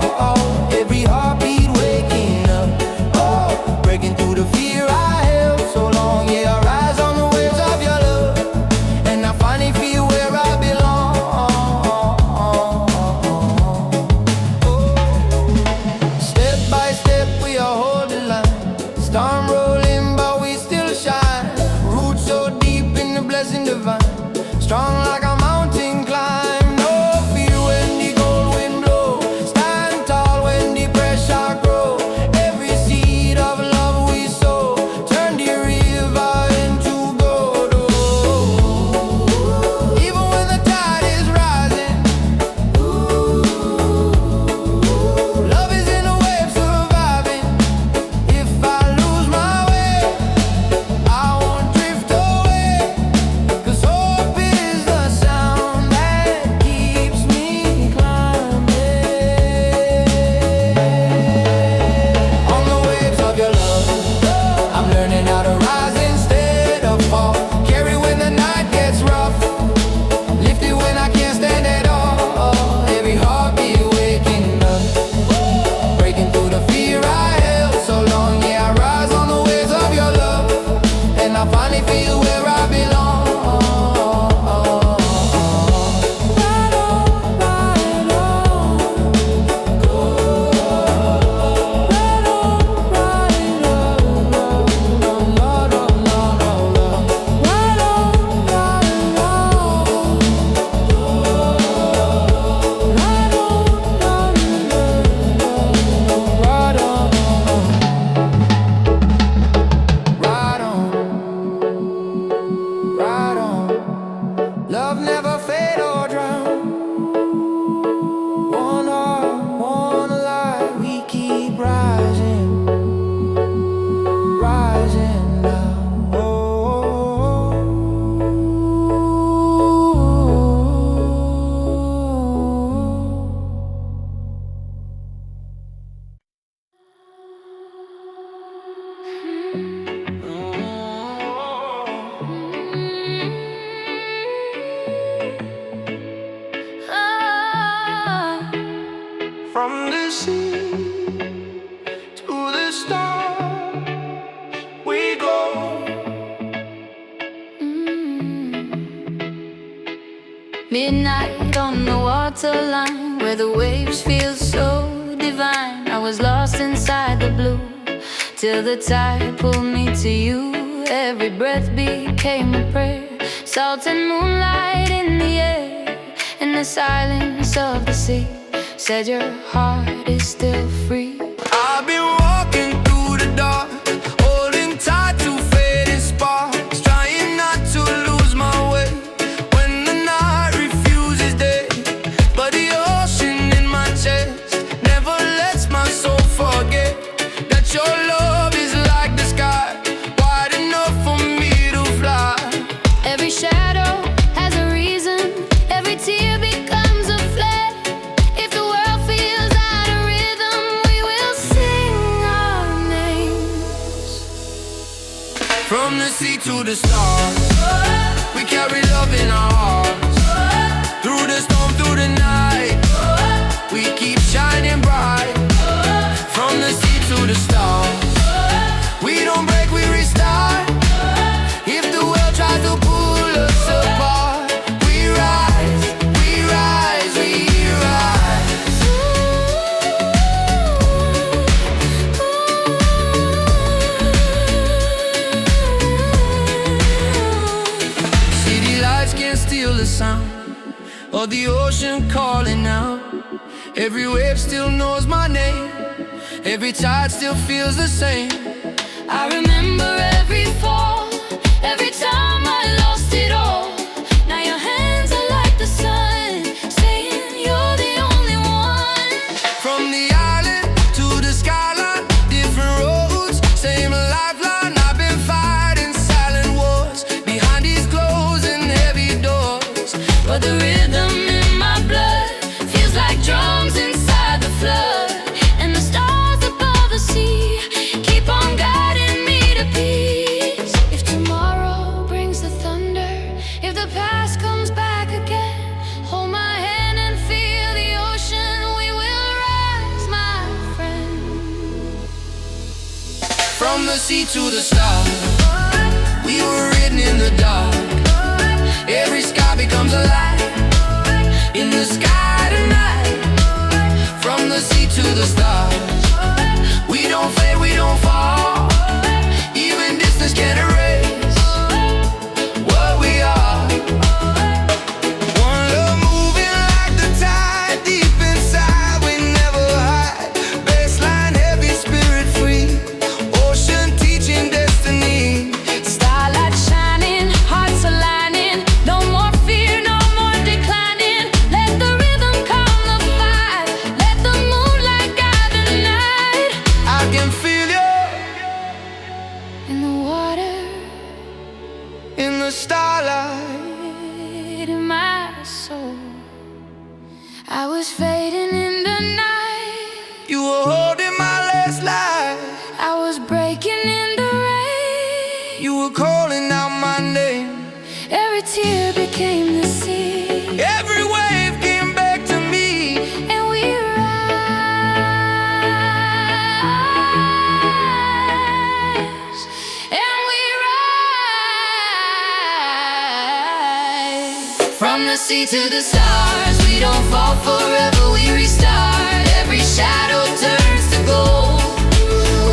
right on the waterline, where the waves feel so divine. I was lost inside the blue, till the tide pulled me to you. Every breath became a prayer, salt and moonlight in the air, and the silence of the sea said your heart is still free. I've been walking through the dark, holding tight to fading sparks, trying not to lose my way when the night refuses day. But the ocean in my chest never lets my soul forget that your love is like the sky, wide enough for me to fly. Every shadow has a reason, every tear becomes a flare. If the world feels out of rhythm, we will sing our names. From the sea to the stars, we carry love in our hearts. Through the storm, through the night, we keep shining bright. From the sea to the stars, we don't break, we restart. If the world tries to pull us apart, we rise, we rise, we rise. City lights can't steal the sound of the ocean calling out. Every wave still knows my name, every tide still feels the same. I remember every fall, every time I lost it all. Now your hands are like the sun, saying you're the only one. From the island to the skyline, different roads, same lifeline. I've been fighting silent wars behind these closed and heavy doors, But the rhythm in my blood feels like drums inside the flood, and the stars above the sea keep on guiding me to peace. If tomorrow brings the thunder, if the past comes back again, hold my hand and feel the ocean. We will rise, my friend. from the sea to the stars. We were written in the dark. Every sky becomes a light in the sky tonight. From the sea to the stars, we don't fade, we don't fall. Even distance can't erase what we are. One love moving like the tide, deep inside we never hide. Baseline heavy, spirit free, ocean teaching destiny. Starlight shining, hearts aligning, no more fear, no more declining. Let the rhythm calm the fight, let the moonlight guide the night. I can feel you In the water, in the starlight. in my soul, I was fading in the night, You were holding my last life. I was breaking in the rain. You were calling out my name. Every tear became the sea, Every wave came back to me. and we rise, and we rise. From the sea to the stars, we don't fall forever, we restart. Every shadow turns to gold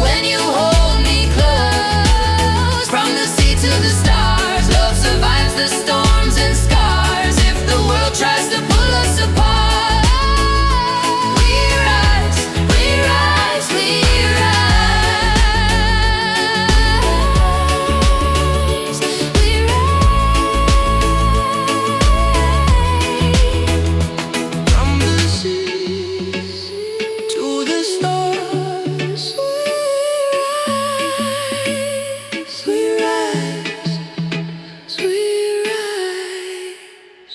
when you hold me close. From the sea to the stars, love survives the storms and scars. If the world tries to pull us apart, we rise, we rise, we rise, we rise. From the sea to the stars, We rise, we rise.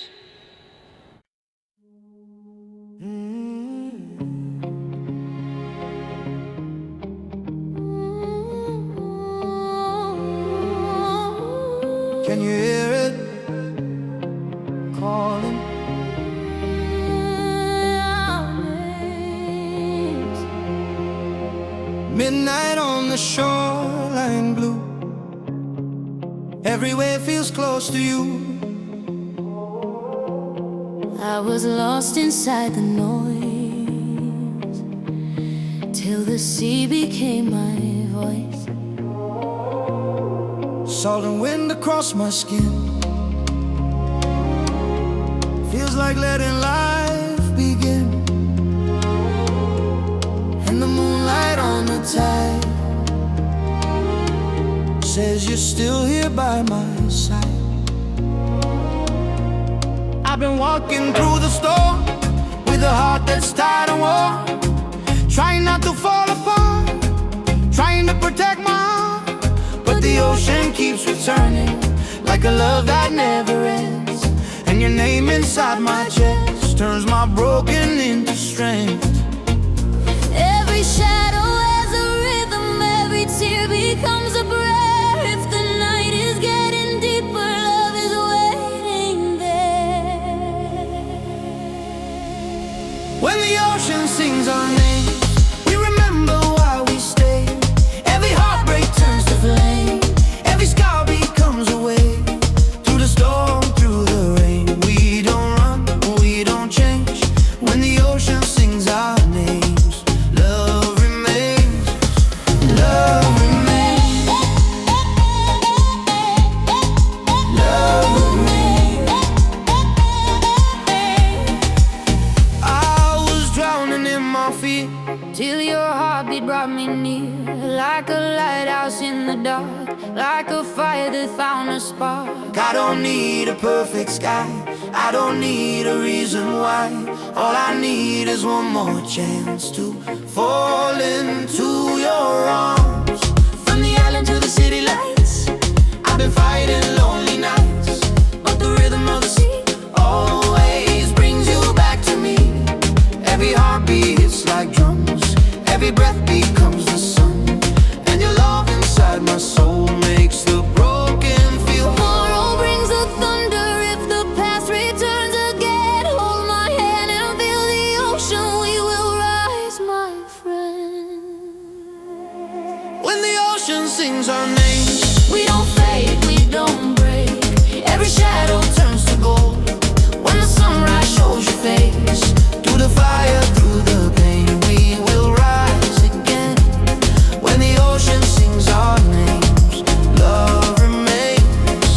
can you hear it calling? Midnight on the shoreline blue, every wave feels close to you. I I was lost inside the noise, till the sea became my voice. Salt and wind across my skin, feels like letting life begin. And the moonlight on the tide says you're still here by my side. I've been walking through the storm with a heart that's tired and warm, trying not to fall apart, trying to protect my heart. But the ocean keeps returning, like a love that never ends. And your name inside my chest turns my broken into strength. Every shadow has a rhythm, every tear becomes a prayer. If the night is getting deeper, love is waiting there. When the ocean sings our name, we remember why we stayed. Every heartbreak turns to flame, every scar becomes a wave. Through the storm, through the rain, we don't run, we don't change. When the ocean sings our names, love remains, love remains, love remains. I was drowning in my fear, Till your heartbeat brought me near, like a lighthouse in the dark, like a fire that found a spark. I don't need a perfect sky, I don't need a reason why. All I need is one more chance to fall into your arms. From the island to the city lights, I've been fighting lonely nights, but the rhythm of the sea always brings you back to me. Every heartbeat hits like drums, every breath becomes the sun. And your love inside my soul makes the broken feel whole. Tomorrow brings the thunder if the past returns again. Hold my hand and feel the ocean, we will rise, my friend. When the ocean sings our names, We don't fade, we don't break, every shadow turns to gold. when the sunrise shows your face, through the fire, through the pain, we will rise again. When the ocean sings our names, love remains,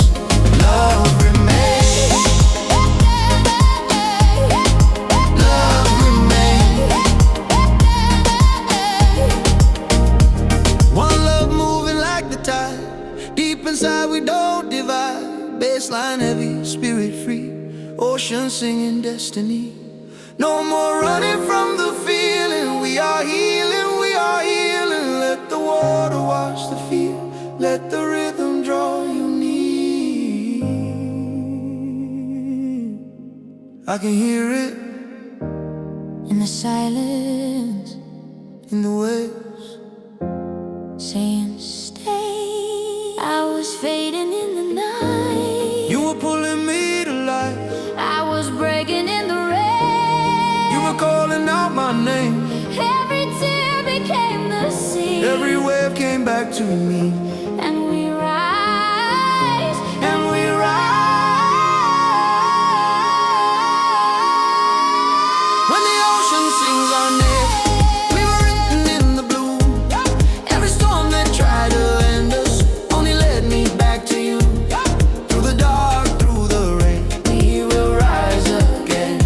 love remains, love remains. One love moving like the tide, deep inside we don't divide. Baseline heavy, spirit free, ocean singing destiny. No more running from the feeling, we are healing, we are healing. Let the water wash the field, let the rhythm draw you near. I can hear it In the silence, in the waves, saying stay. I was fading in the night, you were pulling me to life, I was breaking in the rain. you were calling out my name. Every tear became the sea, Every wave came back to me, and we rise, and we rise. When the ocean sings our name, we were written in the blue. Every storm that tried to end us only led me back to you. Through the dark, through the rain, we will rise again.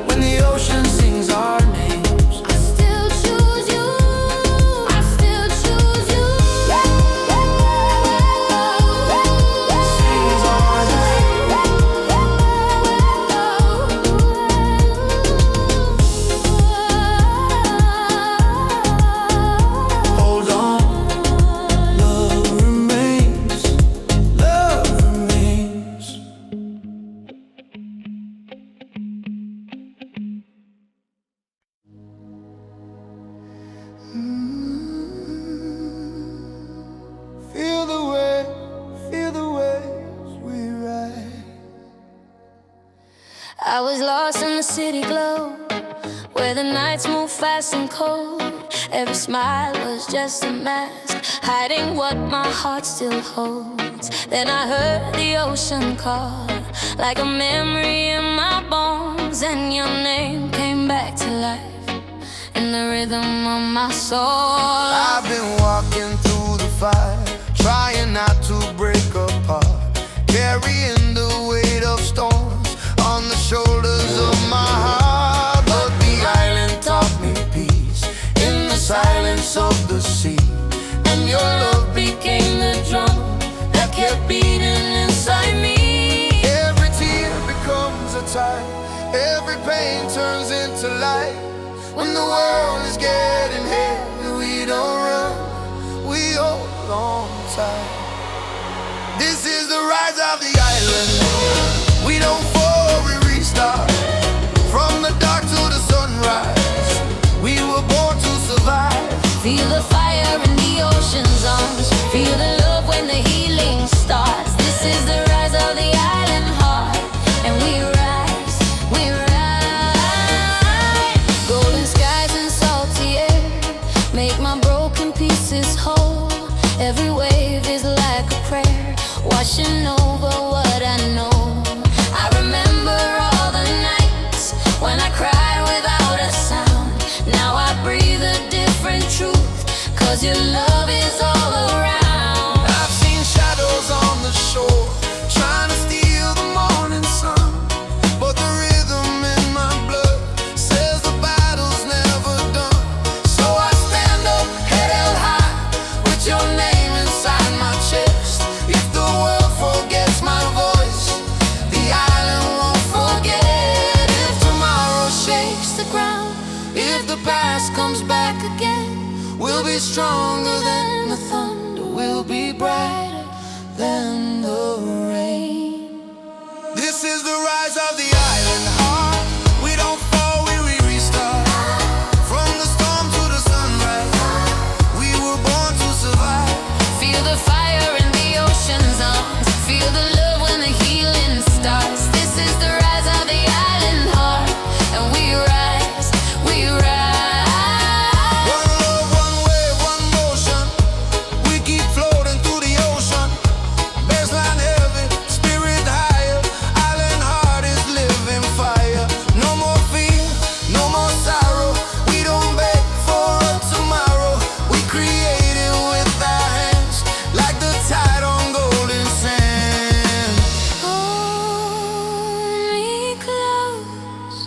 When the ocean sings our names, I still choose you, I still choose you. sings our name. Hold on, love remains, love remains. Feel the waves we ride. I was lost in the city glow, where the nights move fast and cold. Every smile was just a mask, hiding what my heart still holds. Then I heard the ocean call, like a memory in my bones. rhythm of my soul. I've been walking through the fire, trying not to break apart, carrying the weight of storms on the shoulders of my heart. But the island taught me peace in the silence of the sea, And your love became the drum that kept beating inside me. every tear becomes a tide, every pain turns into light. When the world is getting heavy, we don't run, we hold on tight. This is the rise of the island. We don't fall, we restart. From the dark to the sunrise, we were born to survive. Feel the fire in the ocean's arms. Feel the love when the healing starts. This is the rise of the island heart. And we rise, we rise. Golden skies and salty air make my broken pieces whole. Every wave is like a prayer, washing over what I know. I remember all the nights when I cried without a sound. Now I breathe a different truth, 'cause your love is all around. I've seen shadows on the shore, trying to steal the morning sun, but the rhythm in my blood says the battle's never done. So I stand up, head held high, with your name inside my chest. If the world forgets my voice, the island won't forget. If tomorrow shakes the ground, If the past comes back again, we'll be stronger than the thunder, we'll be brighter than the rain. This is the rise of the island heart. We don't fall, we restart. From the storm to the sunrise, we were born to survive. feel the fire in the ocean's arms. Feel the love when the healing starts. This is the rise of the island heart. And we rise, we rise. One love, one wave, one motion, we keep floating through the ocean. Baseline heavy, spirit higher, island heart is living fire. No more fear, no more sorrow, we don't beg for a tomorrow. We create it with our hands, like the tide on golden sand. Hold me close,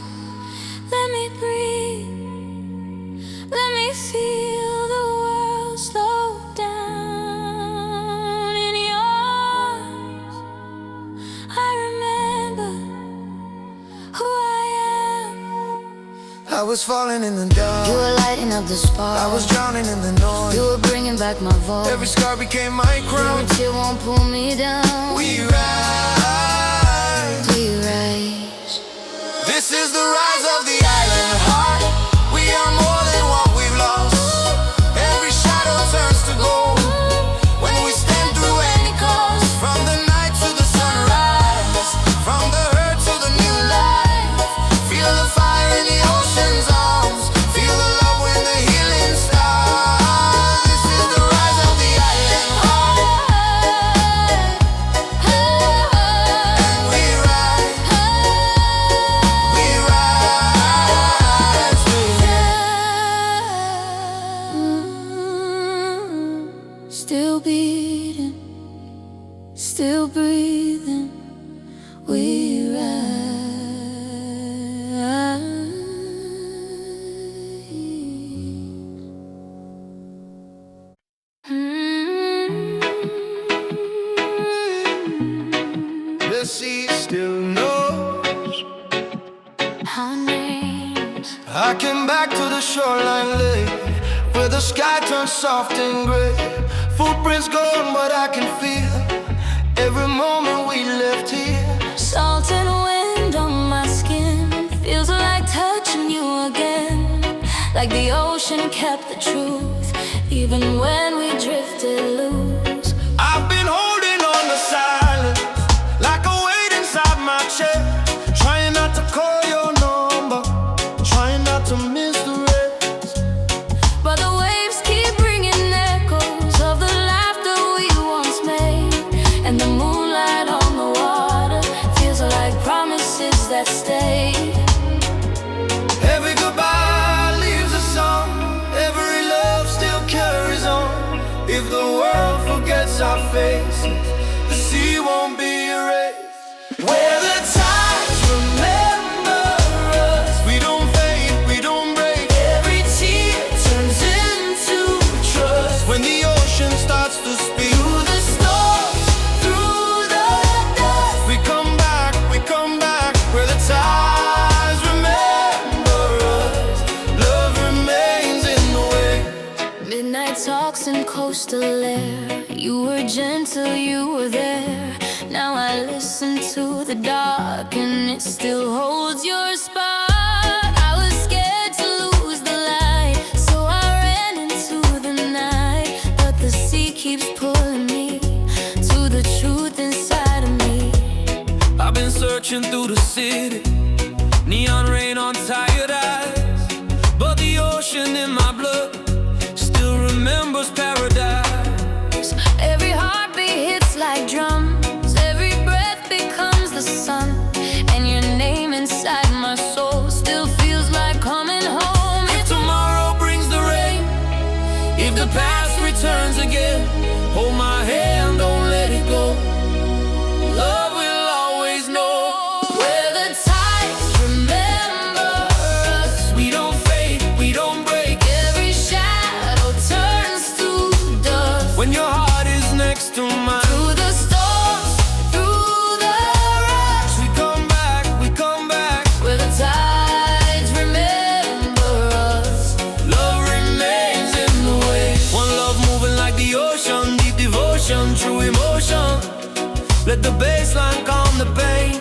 let me breathe, let me feel the world slow down in yours. I remember who I am. I was falling in the dark, You were lighting up the spark. I was drowning in the noise. You were bringing back my voice. Every scar became my crown. Every tear won't pull me down. We rise. We rise. This is the rise of the island heart. We are more than what we've lost. Every shadow turns to gold when we stand through any cost. From the night to the sunrise, from the hurt to the new life. Feel the fire in the ocean's arms. Feel the love when the healing starts. This is the rise of the island heart. And we rise, we rise, we Still beating, still breathing, we The sea still knows. Our names. I came back to the shoreline late, where the sky turns soft and gray. Footprints gone, but I can feel every moment we left here. Salt and wind on my skin, feels like touching you again. Like the ocean kept the truth, even when we drifted loose. I've been holding on to silence, like a weight inside my chest. Trying not to call your number, trying not to miss the rest. But the waves keep bringing echoes of the laughter we once made. And the moonlight on the water feels like promises that stay. Every goodbye leaves a song, coastal air. You were gentle, you were there. Now I listen to the dark and it still holds your spot. I was scared to lose the light, so I ran into the night. But the sea keeps pulling me to the truth inside of me. I've been searching through the city, neon rain on tired eyes, but the ocean in my blood still remembers paradise. Every heartbeat hits like drums, every breath becomes the sun, and your name inside my soul still feels like coming home. If tomorrow brings the rain, if the past returns again, hold my hand, don't let it go. Love will always know Where the tides remember us, we don't fade, we don't break. every shadow turns to dust. When your heart is next to mine, Through the storms, through the rush, we come back, we come back. where the tides remember us. Love remains in the way. One love moving like the ocean, deep devotion, true emotion. Let the baseline calm the pain,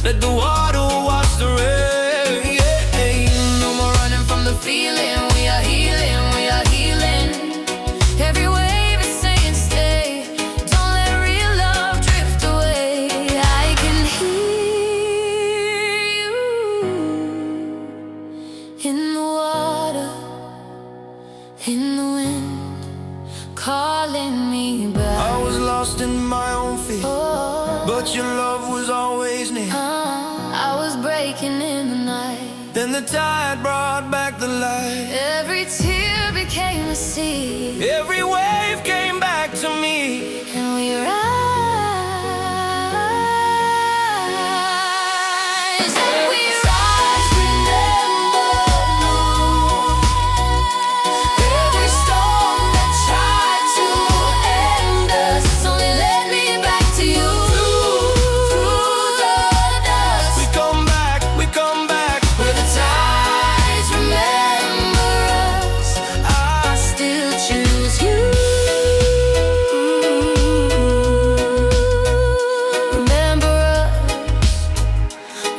let the water wash the rain. No more running from the feeling. We are healing, we are healing. Every wave is saying stay. Don't let real love drift away. I can hear you in the water, in the wind, calling me back. I was lost in my own fear, but your love was always near. I was breaking in the night. Then the tide brought back the light. Every tear became a sea, Every wave came back to me. and we rise, and we rise. Remember, every storm that tried to end us only led me back to you. Through the dust, We come back, we come back. where the tides remember us, I still choose you. Remember us,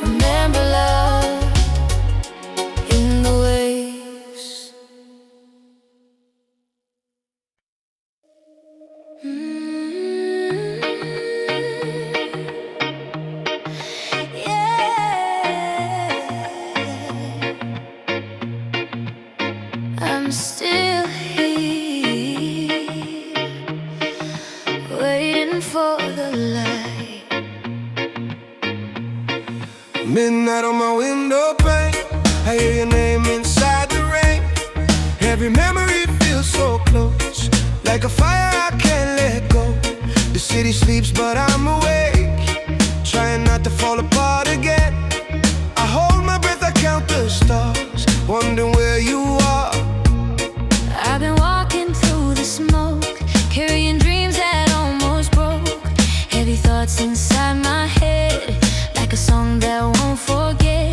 remember love in the waves. Yeah, I'm still here, waiting for the light. Midnight on my window pane, I hear your name inside the rain. Every memory feels so close, like a fire I can't let go. The city sleeps but I'm awake, trying not to fall apart again. I hold my breath, I count the stars, wondering where you are. I've been walking through the smoke, carrying dreams that almost broke. Heavy thoughts inside my head, like a song that won't forget.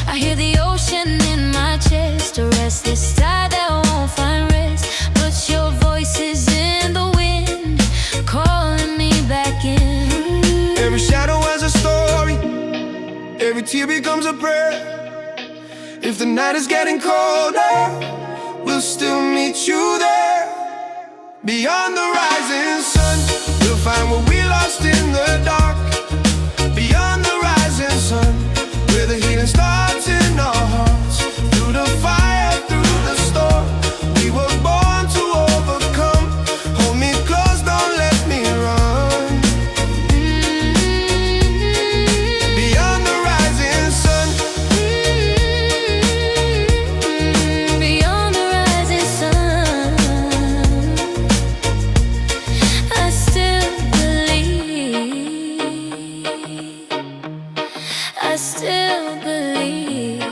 I hear the ocean in my chest, a restless tide that won't find rest. But your voice is in the wind, calling me back in. Every shadow has a story, every tear becomes a prayer. If the night is getting colder, we'll still meet you there. Beyond the rising sun, we'll find what we lost in the dark. Beyond the rising sun, where the healing starts in our hearts. Through the fire, through the storm, we were born to overcome. Hold me close, don't let me run. Beyond the rising sun, Beyond the rising sun, I still believe, I still believe.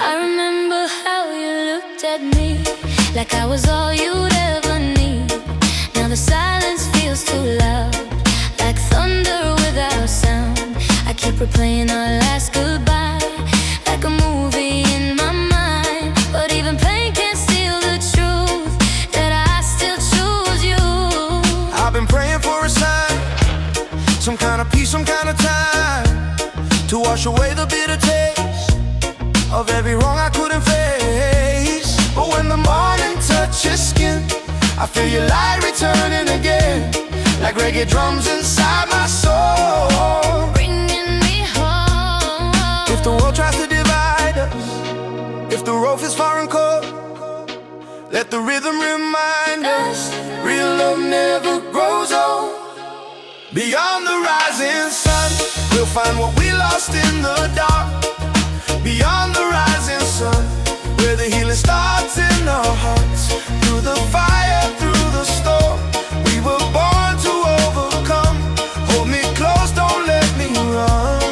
I remember how you looked at me, like I was all you'd ever need. Now the silence feels too loud, like thunder without sound. I keep replaying our last goodbye, like a movie in my mind. But even pain can't steal the truth. wash away the bitter taste of every wrong I couldn't face. But when the morning touches skin, I feel your light returning again, like reggae drums inside my soul, bringing me home. If the world tries to divide us, if the road feels far and cold, let the rhythm remind us, real love never grows old. Beyond the rising sun, we'll find what we lost in the dark. Beyond the rising sun, where the healing starts in our hearts. Through the fire, through the storm, we were born to overcome. Hold me close, don't let me run.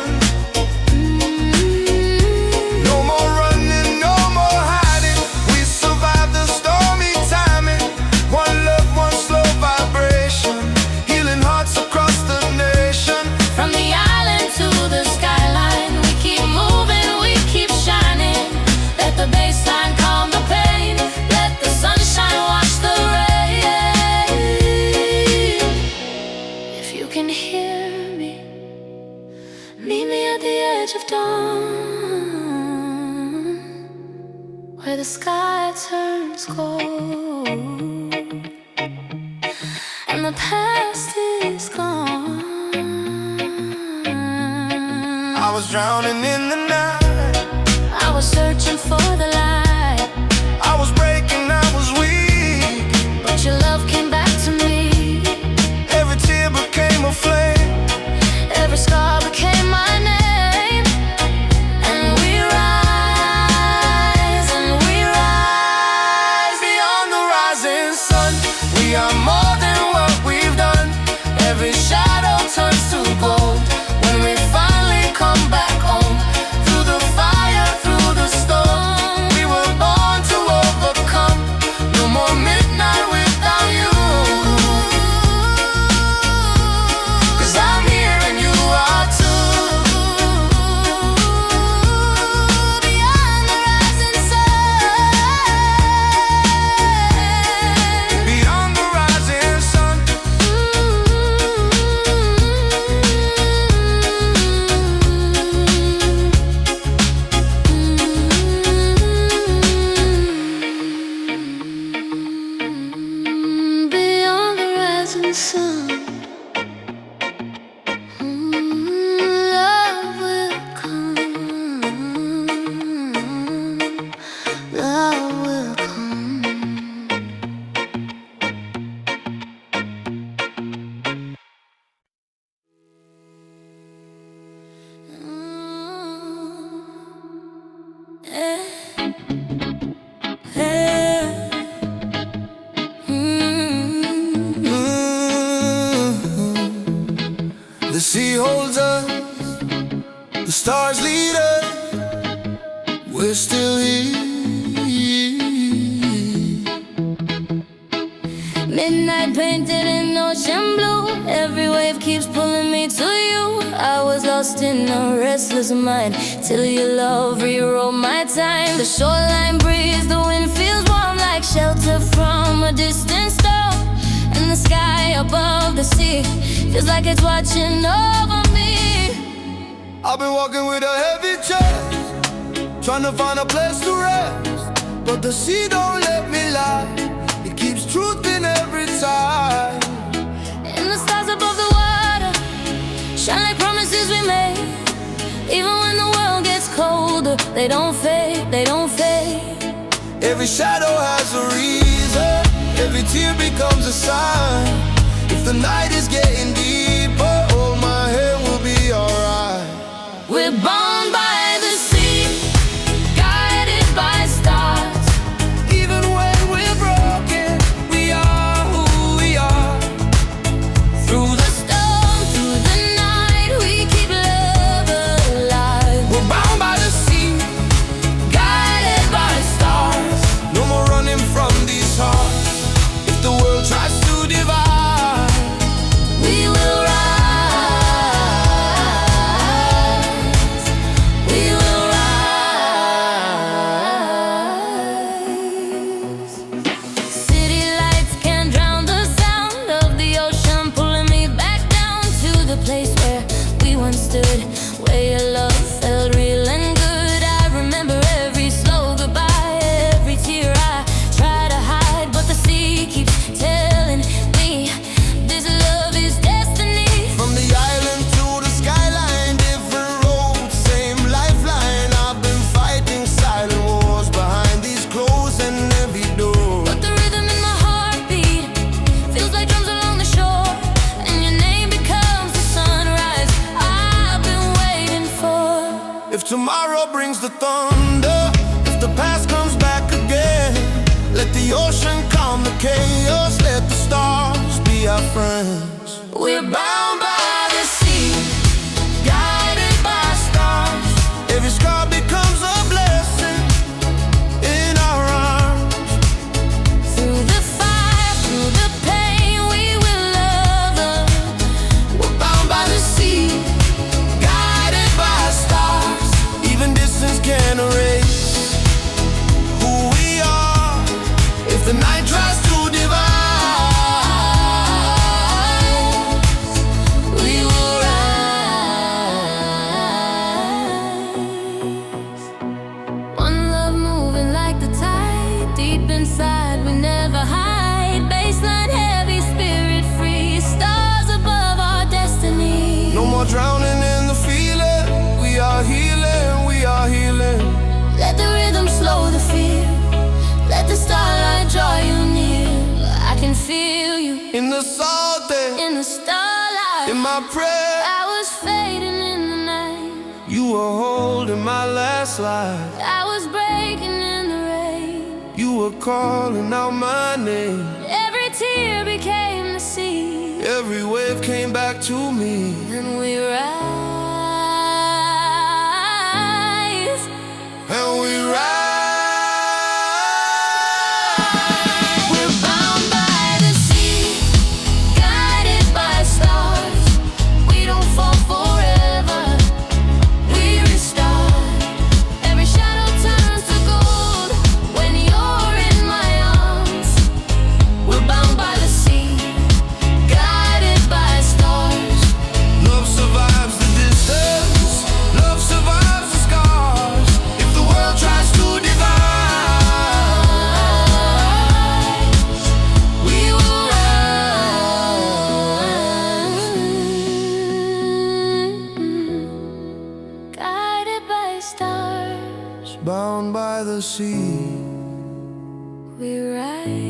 No more running, no more hiding. We survived the stormy timing. One love, one slow vibration, healing hearts across the nation. From the island to the skyline, we keep moving, we keep shining. Let the bassline calm the pain, let the sunshine wash the rain. If you can hear me, meet me at the edge of dawn, where the sky turns cold and the past is gone. I was drowning in the night, I was searching for the light, I was breaking, I was weak. but your love came back to me. Every tear became a flame, Every scar became my name. And we rise, beyond the rising sun. We are more than what we've done. Every shadow turns to gold when we finally come back home. Through the fire, through the storm, we were born to overcome. No more midnight without you, 'cause I'm here and you are too. beyond the rising sun. Beyond the rising sun, Beyond the rising sun, love will come, love will come. the sea holds us, the stars lead us, we're still here. Midnight painted in ocean blue, every wave keeps pulling me to you. I was lost in a restless mind till your love rewrote my time. The shoreline breeze, the wind feels warm like shelter from a distant storm, and the sky above the sea feels like it's watching over me. I've been walking with a heavy chest, trying to find a place to rest, but the sea don't let me lie. It keeps truth in every tide. And the stars above the water shine like promises we made. Even when the world gets colder, they don't fade, they don't fade. Every shadow has a reason, every tear becomes a sign. If the night is getting deeper, hold my hand, we'll be alright. We're born by the sea, guided by stars. Even when we're broken, we are who we are. Through the storm, through the night, we keep love alive. We're bound by the sea, Guided by stars. no more running from these hearts. If the world tries to divide, We If tomorrow brings the thunder, if the past comes back again, let the ocean calm the chaos, let the stars be our friends. We're bound by the sea, guided by stars. Every scar becomes a blessing in our arms. Through the fire, through the pain, we will love them. We're bound by the sea, guided by stars. Even distance can erase who we are. If the night tries to divide, We will rise. One love moving like the tide, deep inside we never hide. Baseline heavy, spirit free, stars above our destiny. no more drowning in the feeling. We are healing, we are healing. Let the rhythm slow the fear, let the starlight draw you near. I can feel you In the salt there, in the starlight. in my prayer, I was fading in the night, you were holding my last life. I was breaking in the rain. You were calling out my name. Every tear became the sea, Every wave came back to me. and we rise. And we rise. We're bound by the sea, guided by stars. We don't fall forever, we restart. Every shadow turns to gold when you're in my arms. We're bound by the sea, guided by stars. Love survives the distance. Love survives the scars. If the world tries to divide, We will rise. Guided by stars, bound by the sea. we rise.